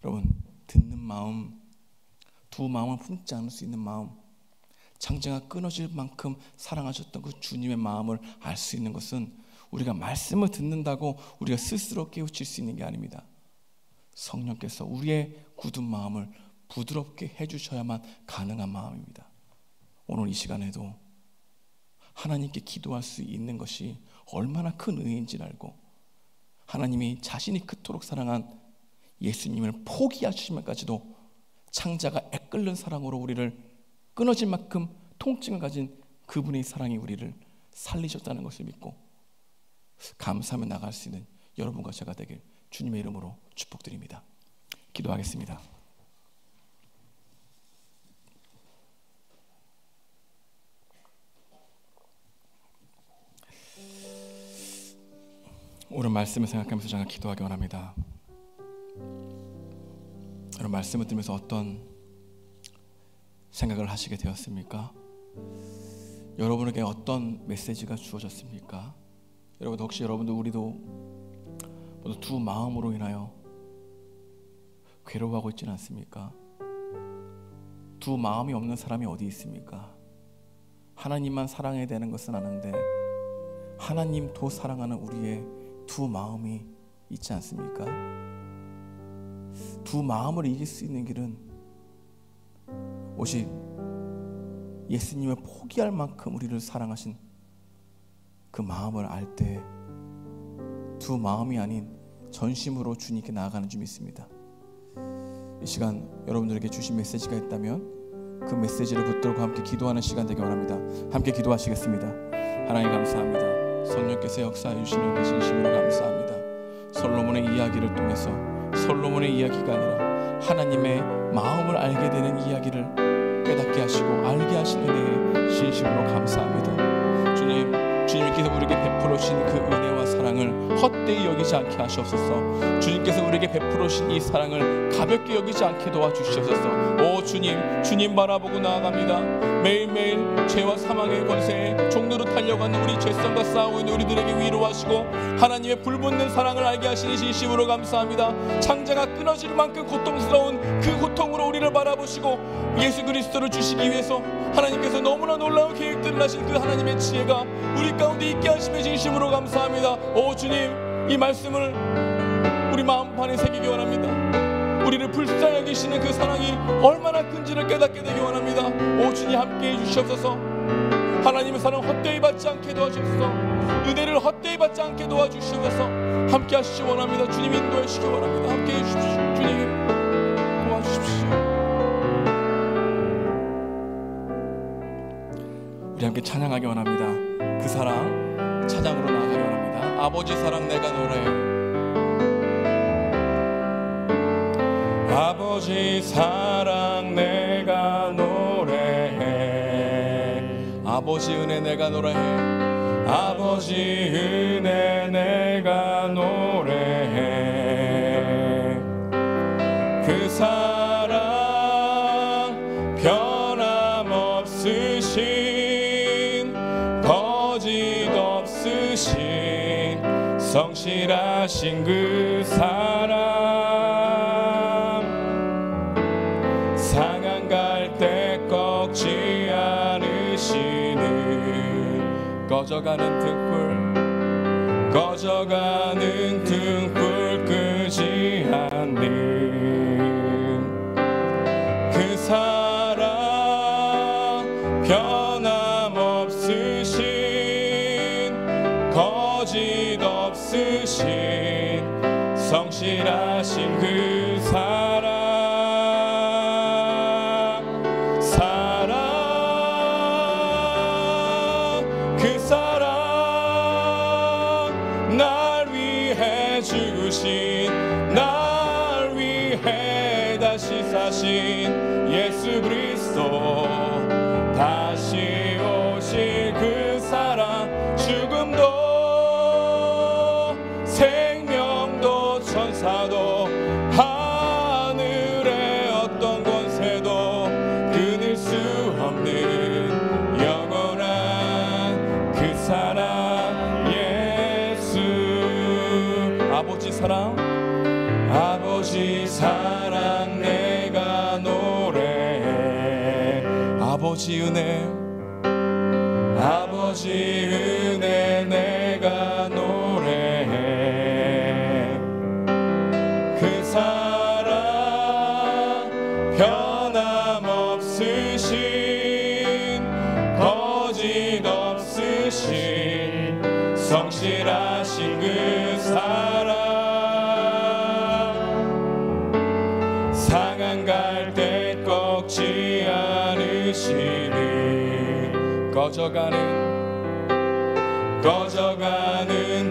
여러분, 듣는 마음, 두 마음을 품지 않을 수 있는 마음, 창자가 끊어질 만큼 사랑하셨던 그 주님의 마음을 알 수 있는 것은 우리가 말씀을 듣는다고 우리가 스스로 깨우칠 수 있는 게 아닙니다. 성령께서 우리의 굳은 마음을 부드럽게 해주셔야만 가능한 마음입니다. 오늘 이 시간에도 하나님께 기도할 수 있는 것이 얼마나 큰 은혜인지를 알고 하나님이 자신이 그토록 사랑한 예수님을 포기하시면까지도 창자가 애끓는 사랑으로 우리를 끊어질 만큼 통증을 가진 그분의 사랑이 우리를 살리셨다는 것을 믿고 감사하며 나갈 수 있는 여러분과 제가 되길 주님의 이름으로 축복드립니다. 기도하겠습니다. 오늘 말씀을 생각하면서 제가 기도하기 원합니다. 여러분, 말씀을 들으면서 어떤 생각을 하시게 되었습니까? 여러분에게 어떤 메시지가 주어졌습니까? 여러분, 혹시 여러분도 우리도 모두 두 마음으로 인하여 괴로워하고 있지는 않습니까? 두 마음이 없는 사람이 어디 있습니까? 하나님만 사랑해야 되는 것은 아는데 하나님도 사랑하는 우리의 두 마음이 있지 않습니까? 두 마음을 이길 수 있는 길은 오직 예수님을 포기할 만큼 우리를 사랑하신 그 마음을 알 때 두 마음이 아닌 전심으로 주님께 나아가는 줄 믿습니다. 이 시간 여러분들에게 주신 메시지가 있다면 그 메시지를 붙들고 함께 기도하는 시간 되기 원합니다. 함께 기도하시겠습니다. 하나님 감사합니다. 성령께서 역사해 주시는 그 진심으로 감사합니다. 솔로몬의 이야기를 통해서 솔로몬의 이야기가 아니라 하나님의 마음을 알게 되는 이야기를 깨닫게 하시고 알게 하시는 은혜에 진심으로 감사합니다. 주님께서 우리에게 베풀어 주신 그 은혜와 사랑을 헛되이 여기지 않게 하시옵소서. 주님께서 우리에게 베풀어 주신 이 사랑을 가볍게 여기지 않게 도와주시옵소서. 오 주님 바라보고 나아갑니다. 매일매일 죄와 사망의 권세에 종로로 달려가는 우리 죄성과 싸우고 있는 우리들에게 위로하시고 하나님의 불붙는 사랑을 알게 하시니 진심으로 감사합니다. 창자가 끊어질 만큼 고통스러운 그 고통으로 우리를 바라보시고 예수 그리스도를 주시기 위해서 하나님께서 너무나 놀라운 계획들을 하신 그 하나님의 지혜가 우리 가운데 있게 하시며 진심으로 감사합니다. 오 주님, 이 말씀을 우리 마음판에 새기기 원합니다. 우리를 불쌍히 여기시는 그 사랑이 얼마나 큰지를 깨닫게 되기 원합니다. 오 주님, 함께해 주시옵소서. 하나님의 사랑 헛되이 받지 않게 도와주옵소서. 은혜를 헛되이 받지 않게 도와주시옵소서. 함께 하시기 원합니다. 주님 인도해 주시기 원합니다. 함께해 주십시오. 주님 도와주십시오. 우리 함께 찬양하기 원합니다. 그 사랑 찬양으로 나아가기 원합니다. 아버지 사랑 내가 노래해. 아버지 사랑 내가 노래해. 아버지 은혜 내가 노래해. 아버지 은혜 내가 노래해. 그 사랑 변함없으신 거짓 없으신 성실하신 그 사랑 상한 갈대 꺾지 않으시는 꺼져가는 등불 끄지 않는 그 사랑 변함없으신 거짓 없으신 성실하신 그 사랑 그 사랑 날 위해 죽으신 날 위해 다시 사신 예수 그리스도 다시 오실 그 사랑 죽음도 생명도 천사도 하늘의 어떤 권세도 끊을 수 없는 영원한 그 사랑 예수 아버지 사랑 내가 노래해 아버지 은혜 내가 노래해 그 사랑 변함없으신 거짓 없으신 성실하신 그 사랑 상한 갈대 꺾지 않으시는 꺼져가는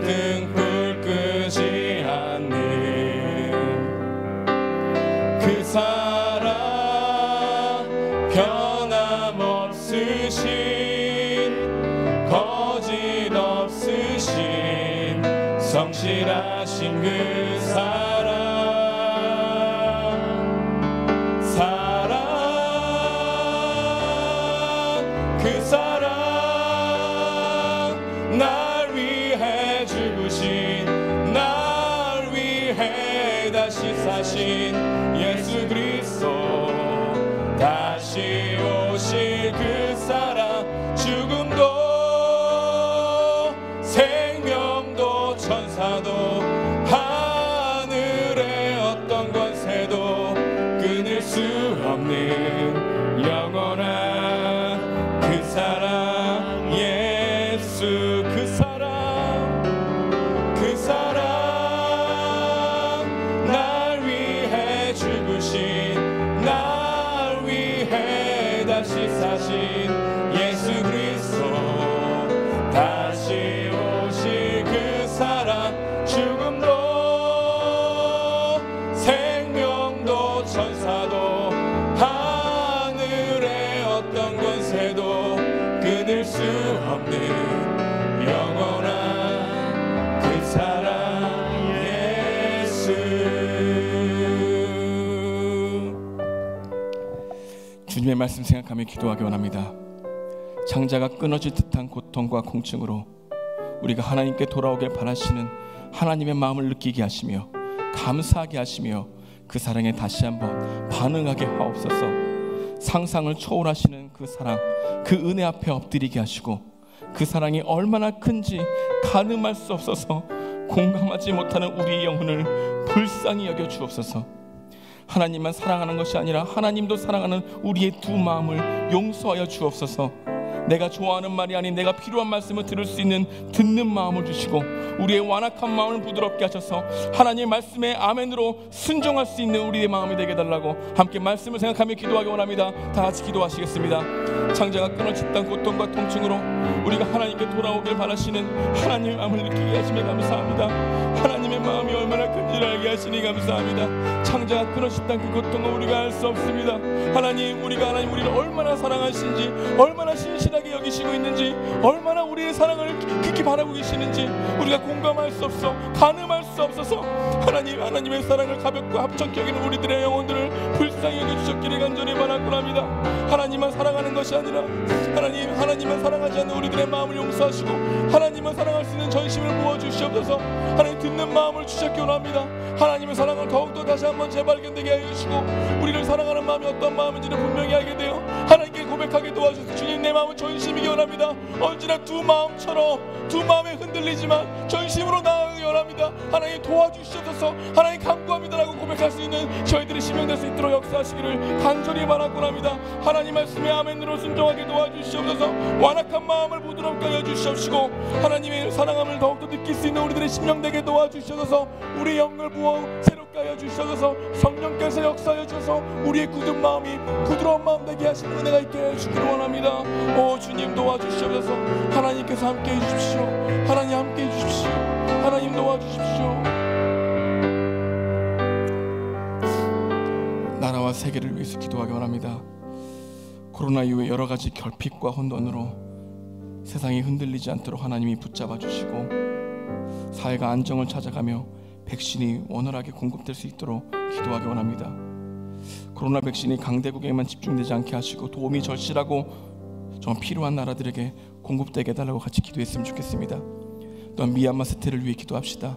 등불 끄지 않는 그 사랑 변함없으신 거짓 없으신 성실하신 그 사랑 그 사랑 날 위해 죽으신 날 위해 다시 사신 예수 그리스도 다시 오실 그 사랑 죽음도 생명도 천사도 하늘의 어떤 권세도 끊을 수 없는 영원한 그 사랑 예수 그 사랑 날 위해 죽으신 날 위해 다시 사신 예수 그리스도 다시 오실 그 사랑 죽음도 생명도 천사도 하늘의 어떤 권세도 끊을 수 없는 영원한 그 사랑 예수 주님의 말씀 생각하며 기도하기 원합니다. 창자가 끊어질 듯한 고통과 공증으로 우리가 하나님께 돌아오길 바라시는 하나님의 마음을 느끼게 하시며 감사하게 하시며 그 사랑에 다시 한번 반응하게 하옵소서. 상상을 초월하시는 그 사랑 그 은혜 앞에 엎드리게 하시고 그 사랑이 얼마나 큰지 가늠할 수 없어서 공감하지 못하는 우리의 영혼을 불쌍히 여겨 주옵소서. 하나님만 사랑하는 것이 아니라 하나님도 사랑하는 우리의 두 마음을 용서하여 주옵소서. 내가 좋아하는 말이 아닌 내가 필요한 말씀을 들을 수 있는 듣는 마음을 주시고 우리의 완악한 마음을 부드럽게 하셔서 하나님의 말씀에 아멘으로 순종할 수 있는 우리의 마음이 되게 해달라고 함께 말씀을 생각하며 기도하기 원합니다. 다 같이 기도하시겠습니다. 창자가 끊어졌던 고통과 통증으로 우리가 하나님께 돌아오길 바라시는 하나님의 마음을 느끼게 하시며 감사합니다. 하나님의 마음이 얼마나 큰지를 알게 하시니 감사합니다. 창자가 끊어졌던 그 고통을 우리가 알 수 없습니다. 하나님 우리가 하나님 우리를 얼마나 사랑하시는지 얼마나 신실한 귀하게 여기시고 있는지, 얼마나 우리의 사랑을 깊이 바라고 계시는지 우리가 공감할 수 없어, 가늠할 수 없어서 하나님의 사랑을 가볍고 합천케 여기는 우리들의 영혼들을 불쌍히 여겨주셨기를 간절히 바라고 합니다. 하나님만 사랑하는 것이 아니라 하나님만 사랑하지 않는 우리들의 마음을 용서하시고 하나님만 사랑할 수 있는 전심을 부어주시옵소서. 하나님 듣는 마음을 주셨기 원합니다. 하나님의 사랑을 더욱더 다시 한번 재발견되게 하여 주시고 우리를 사랑하는 마음이 어떤 마음인지를 분명히 알게 되어 하나님께 고백하게 도와주셔서 주님 내 마음은 전심이기 원합니다. 언제나 두 마음에 흔들리지만 전심으로 나아가기 원합니다. 하나님 도와주시옵소서. 하나님 간구합니다라고 고백할 수 있는 저희들이 심령될 수 있도록 역사하시기를 간절히 바라고 합니다. 하나님 말씀에 아멘으로 순종하게 도와주시옵소서. 완악한 마음을 부드럽게 하여 주시옵시고 하나님의 사랑함을 더욱더 느낄 수 있는 우리들의 심령되게 도와주시옵소서. 우리의 영을 부어 새롭게 하여 주시옵소서. 성령께서 역사하여 주셔서 우리의 굳은 마음이 부드러운 마음 되게 하시는 은혜가 있게 해주시기를 원합니다. 오 주님 도와주시옵소서. 하나님께서 함께 해주십시오. 하나님 함께 해주십시오. 하나님 도와주십시오. 나라와 세계를 위해서 기도하기 원합니다. 코로나 이후에 여러 가지 결핍과 혼돈으로 세상이 흔들리지 않도록 하나님이 붙잡아 주시고 사회가 안정을 찾아가며 백신이 원활하게 공급될 수 있도록 기도하기 원합니다. 코로나 백신이 강대국에만 집중되지 않게 하시고 도움이 절실하고 정말 필요한 나라들에게 공급되게 해달라고 같이 기도했으면 좋겠습니다. 또한 미얀마 사태를 위해 기도합시다.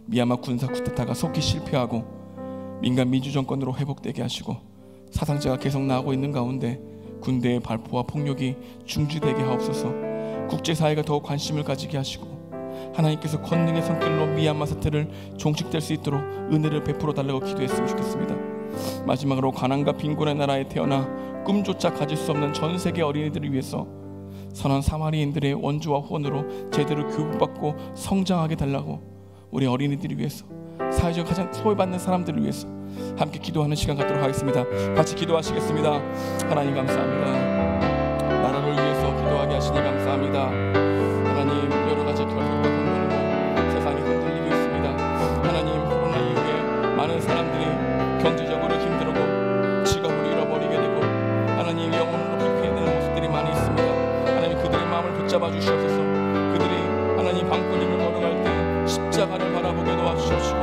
미얀마 군사 쿠데타가 속히 실패하고 민간 민주정권으로 회복되게 하시고 사상자가 계속 나오고 있는 가운데 군대의 발포와 폭력이 중지되게 하옵소서. 국제사회가 더욱 관심을 가지게 하시고 하나님께서 권능의 손길로 미얀마 사태를 종식될 수 있도록 은혜를 베풀어 달라고 기도했으면 좋겠습니다. 마지막으로 가난과 빈곤의 나라에 태어나 꿈조차 가질 수 없는 전 세계 어린이들을 위해서 선한 사마리인들의 원주와 후원으로 제대로 교육받고 성장하게 달라고 우리 어린이들을 위해서 사회적 가장 소외받는 사람들을 위해서 함께 기도하는 시간 갖도록 하겠습니다. 같이 기도하시겠습니다. 하나님 감사합니다. 나라를 위해서 기도하게 하시니 감사합니다. 하나님 여러 가지 결핍과 혼돈으로 세상이 흔들리고 있습니다. 하나님 코로나 이후에 많은 사람들이 경제적으로 힘들고 직업을 잃어버리게 되고 하나님 영혼으로 피폐되는 모습들이 많이 있습니다. 하나님 그들의 마음을 붙잡아 주시옵소서. 그들이 하나님 방문임을 걸어갈 때 십자가를 바라보게 도와주시옵시고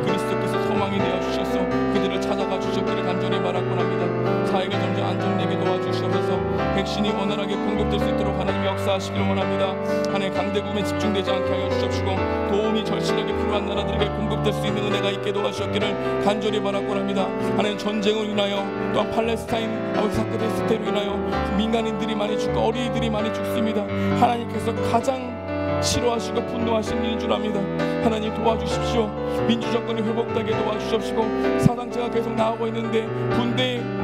그리스도께서 소망이 되어 주셔서 그들을 찾아가 주셨기를 간절히 바라곤 합니다. 사회가 점점 안정되게 도와주시옵소서. 백신이 원활하게 공급될 수 있도록 하나님 역사하시기를 원합니다. 하나님 강대국에 집중되지 않게 하여 주십시고 도움이 절실하게 필요한 나라들에게 공급될 수 있는 은혜가 있게 도와주셨기를 간절히 바라곤 합니다. 하나님 전쟁을 인하여 또한 팔레스타인 사건의 사태로 인하여 민간인들이 많이 죽고 어린이들이 많이 죽습니다. 하나님께서 가장 싫어하시고 분노하신 일인 줄 압니다. 하나님 도와주십시오. 민주정권이 회복되게 도와주십시오. 사상자가 계속 나오고 있는데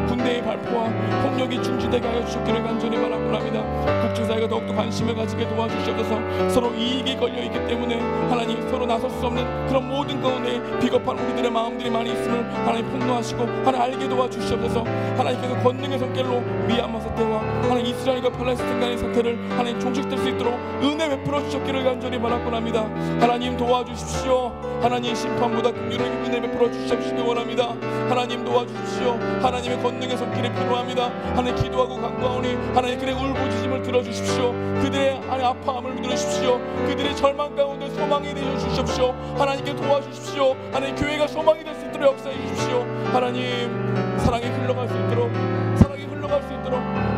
군대의 발포와 폭력이 중지되게 하여 주셨기를 간절히 바라고 합니다. 국제사회가 더욱더 관심을 가지게 도와주시옵소서. 서로 이익이 걸려있기 때문에 하나님 서로 나설 수 없는 그런 모든 가운데 비겁한 우리들의 마음들이 많이 있음을 하나님 폭로하시고 하나님 알게 도와주시옵소서. 하나님께서 권능의 손길로 미얀마 사태와 하나님 이스라엘과 팔레스타인 간의 사태를 하나님 종식될 수 있도록 은혜 베풀어 주셨기를 간절히 바라고 합니다. 하나님 도와주십시오. 하나님 심판보다 긍휼을 은혜 베풀어 주시옵시기 원합니다. 하나님 도와주십시오. 하나님의 권능의 손길이 필요합니다. 하나님 기도하고 간구하오니 하나님 그들의 울부짖음을 들어주십시오. 그들의 아파함을 들어주십시오. 그들의 절망 가운데 소망이 되어 주십시오. 하나님께 도와주십시오. 하나님 교회가 소망이 될 수 있도록 역사해 주십시오. 하나님 사랑이 흘러갈 수 있도록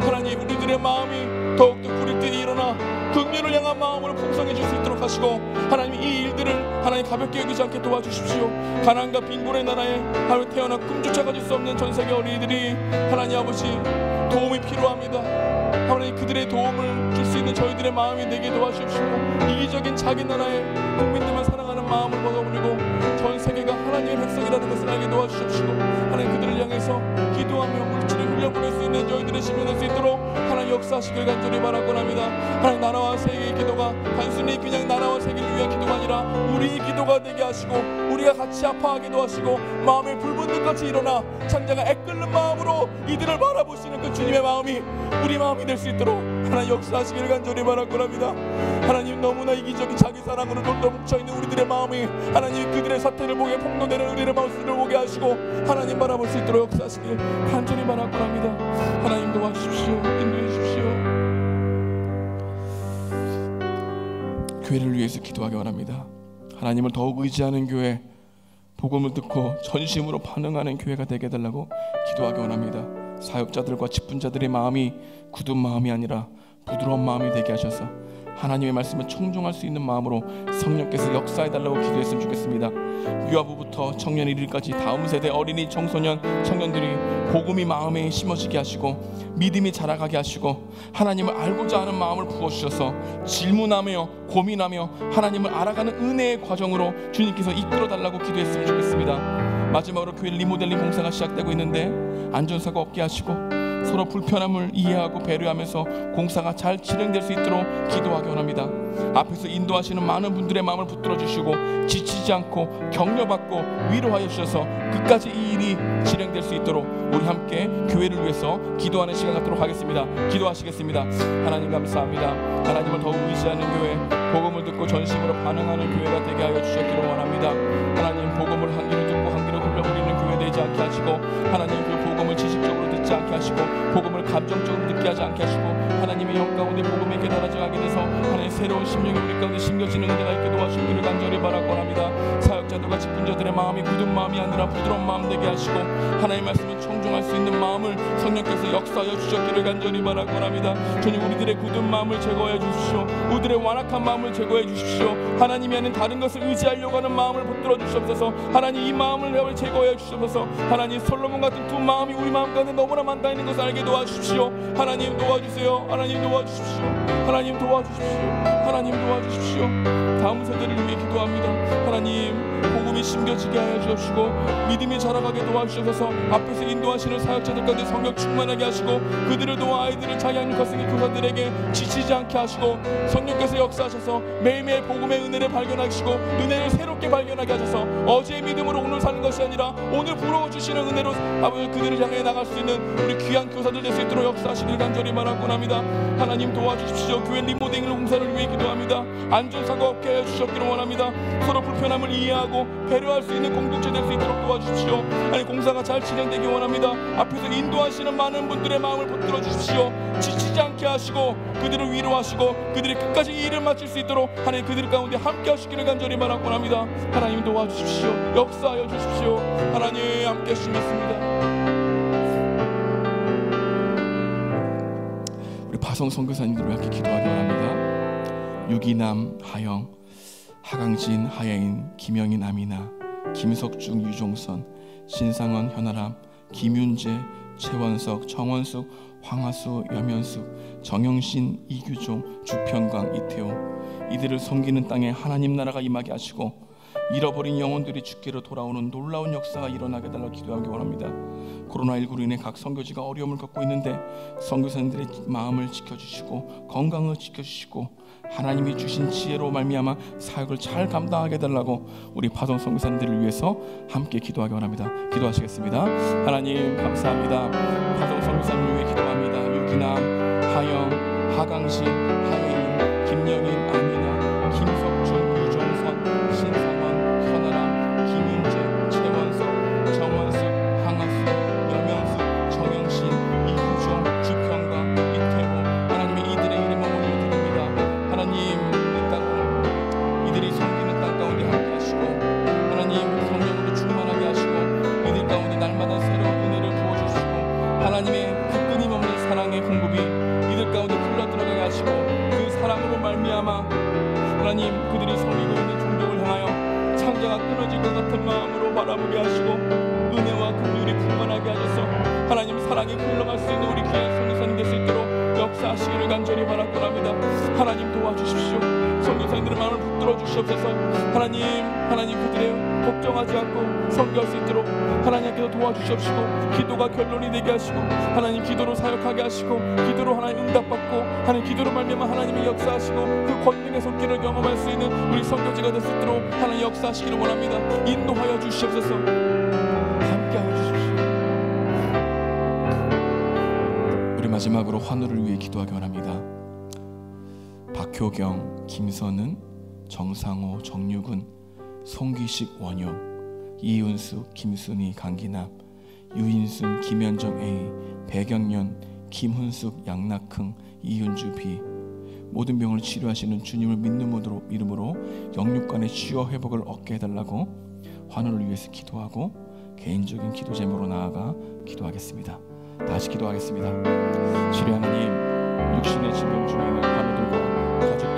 하나님 우리들의 마음이 더욱더 부릴 때 일어나 긍휼을 향한 마음으로 풍성해질 수 있도록 하시고 하나님 이 일들을 하나님 가볍게 여기지 않게 도와주십시오. 가난과 빈곤의 나라에 하나님 태어나 꿈조차 가질 수 없는 전세계 어린이들이 하나님 아버지 도움이 필요합니다. 하나님 그들의 도움을 줄 수 있는 저희들의 마음이 되게 도와주십시오. 이기적인 자기 나라의 국민들만 사랑하는 마음을 먹어버리고 전 세계가 하나님의 백성이라는 것을 알게 도와주십시오. 하나님 그들을 향해서 기도하며 물질을 흘려보낼 수 있는 저희들의 심령이 될 수 있도록 하나님 역사하시길 간절히 바라곤 합니다. 하나님 나라와 세계의 기도가 단순히 그냥 나라와 세계를 위한 기도가 아니라 우리의 기도가 되게 하시고 우리가 같이 아파하기도 하시고 마음에 불붙는 것이 일어나 창자가 애끓는 마음으로 이들을 바라보시는 그 주님의 마음이 우리 마음이 될 수 있도록 하나님 역사하시기를 간절히 바라곤 합니다. 하나님 너무나 이기적인 자기 사랑으로 돌도 뭉쳐있는 우리들의 마음이 하나님 그들의 사태를 보게 폭로되는 우리들의 마음을 보게 하시고 하나님 바라볼 수 있도록 역사하시길 간절히 바라곤 합니다. 하나님 도와주십시오. 인도해 주십시오. 교회를 위해서 기도하기 원합니다. 하나님을 더욱 의지하는 교회, 복음을 듣고 전심으로 반응하는 교회가 되게 해달라고 기도하기 원합니다. 사역자들과 직분자들의 마음이 굳은 마음이 아니라 부드러운 마음이 되게 하셔서 하나님의 말씀을 청종할 수 있는 마음으로 성령께서 역사해달라고 기도했으면 좋겠습니다. 유아부부터 청년 이르기까지 다음 세대 어린이, 청소년, 청년들이 복음이 마음에 심어지게 하시고 믿음이 자라가게 하시고 하나님을 알고자 하는 마음을 부어주셔서 질문하며 고민하며 하나님을 알아가는 은혜의 과정으로 주님께서 이끌어달라고 기도했으면 좋겠습니다. 마지막으로 교회 리모델링 공사가 시작되고 있는데 안전사고 없게 하시고 서로 불편함을 이해하고 배려하면서 공사가 잘 진행될 수 있도록 기도하기 원합니다. 앞에서 인도하시는 많은 분들의 마음을 붙들어 주시고 지치지 않고 격려받고 위로하여 주셔서 끝까지 이 일이 진행될 수 있도록 우리 함께 교회를 위해서 기도하는 시간 갖도록 하겠습니다. 기도하시겠습니다. 하나님 감사합니다. 하나님을 더욱 의지하는 교회, 복음을 듣고 전심으로 반응하는 교회가 되게 하여 주셨기를 원합니다. 하나님, 복음을 한 귀로 듣고 한 귀로 흘려버리는 교회 되지 않게 하시고 하나님, 그 복음을 지식적으로 듣지 않게 하시고 복음을 감정적으로 듣게 하지 않게 하시고 하나님의 영 가운데 복음에 깨달아져 가게 돼서 하나님 새로운 심령이 우리 가운데 심겨지는 은혜가 있게 도와주시기를 간절히 바라고 합니다. 사역자들과 직분자들의 마음이 굳은 마음이 아니라 부드러운 마음 되게 하시고 하나님의 말씀을 청종할 수 있는 마음을 성령께서 역사하여 주셨기를 간절히 바라고 합니다. 주님, 우리들의 굳은 마음을 제거해 주십시오. 우리들의 완악한 마음을 제거해 주십시오. 하나님이 아닌 다른 것을 의지하려고 하는 마음을 붙들어 주시옵소서. 하나님, 이 마음을 제거해 주시옵소서. 하나님, 솔로몬 같은 두 마음이 우리 마음 가운데 너무나 많다 있는 것을 알게 도와주십시오. 하나님 도와주세요. 하나님 도와주십시오. 하나님 도와주십시오. 하나님 도와주십시오. 다음 세대를 위해 기도합니다. 하나님, 복음이 심겨지게 하여 주옵시고 믿음이 자라가게 도와주셔서 앞에서 인도하시는 사역자들 가운데 성령 충만하게 하시고 그들을 도와 아이들을 자기 양육학생의 교사들에게 지치지 않게 하시고 성령께서 역사하셔서 매일매일 복음의 은혜를 발견하시고 은혜를 새롭게 발견하게 하셔서 어제의 믿음으로 오늘 사는 것이 아니라 오늘 부러워주시는 은혜로 아버지 그들을 향해 나갈 수 있는 우리 귀한 교사들 될 수 있도록 역사하시길 간절히 바라고 합니다. 하나님 도와주십시오. 교회 리모델링 공사를 위해 기도합니다. 안전사고 없게 하여 주셨기를 원합니다. 서로 불편함을 이해하고 배려할 수 있는 공동체 될 수 있도록 도와주십시오. 아니, 공사가 잘 진행되기 원합니다. 앞에서 인도하시는 많은 분들의 마음을 붙들어 주십시오. 지치지 않게 하시고 그들을 위로하시고 그들이 끝까지 이 일을 마칠 수 있도록 하나님 그들 가운데 함께 하시기를 간절히 바라고 합니다. 하나님 도와주십시오. 역사하여 주십시오. 하나님 함께 하시기 믿습니다. 우리 바성 선교사님들을 함께 기도하기 원합니다. 유기남, 하영, 하강진, 하예인, 김영인, 아미나, 김석중, 유종선, 신상원, 현아람, 김윤재, 최원석, 정원숙, 황하수, 여면숙, 정영신, 이규종, 주평강, 이태호, 이들을 섬기는 땅에 하나님 나라가 임하게 하시고 잃어버린 영혼들이 주께로 돌아오는 놀라운 역사가 일어나게 달라고 기도하기 원합니다. 코로나19로 인해 각 선교지가 어려움을 겪고 있는데 선교사님들의 마음을 지켜주시고 건강을 지켜주시고 하나님이 주신 지혜로 말미암아 사역을 잘 감당하게 해달라고 우리 파송 선교사님들을 위해서 함께 기도하기 원합니다. 기도하시겠습니다. 하나님 감사합니다. 파송 선교사님을 위해 기도합니다. 유기남, 하영, 하강신, 하예인, 김영인, 아미나, 김석준, 유종선, 신상원, 현아람, 김윤재, 최원석, 정원석, 황하수, 여명수, 정영신, 이규종, 주평강, 이태호, 하나님의 이들의 이름을 올려드립니다. 하나님, 이 땅, 이들이 섬기는 땅 가운데 함께 하시고 하나님 성령으로 충만하게 하시고 이들 가운데 날마다 새로운 은혜를 부어주시고 하나님의 그 끊임없는 사랑의 공급이 이들 가운데 흘러 들어가게 하시고 그 사랑으로 말미암아 하나님 그들이 섬기고 있는 종족을 향하여 창자가 끊어질 것 같은 마음으로 바라보게 하시고 은혜와 긍휼이 풍만하게 하셔서 하나님 사랑이 흘러갈 수 있는 우리 귀한 선교사님 될 수 있도록 역사하시기를 간절히 바라고 합니다. 하나님 도와주십시오. 선교사님들의 마음을 붙들어 주시옵소서. 하나님 그들의 걱정하지 않고 섬겨할 수 있도록 하나님께서 도와주시옵시고 기도가 결론이 되게 하시고 하나님 기도로 사역하게 하시고 기도로 하나님 응답받고 하나님 기도로 말미암아 하나님이 역사하시고 그 권능의 손길을 경험할 수 있는 우리 선교지가 될 수 있도록 하나님 역사하시기를 원합니다. 인도하여 주시옵소서. 함께하여 주십시오. 우리 마지막으로 환우를 위해 기도하기 원합니다. 박효경, 김선은, 정상호, 정유근, 송기식, 원용, 이윤수, 김순희, 강기남, 유인순, 김현정 A, 배경년, 김훈숙, 양낙흥, 이윤주 B, 모든 병을 치료하시는 주님을 믿는 이름으로 영육간의 치유와 회복을 얻게 해달라고 환우를 위해서 기도하고 개인적인 기도 제목으로 나아가 기도하겠습니다. 다시 기도하겠습니다. 주님 하나님, 육신의 질병 중에는 환우들과 가족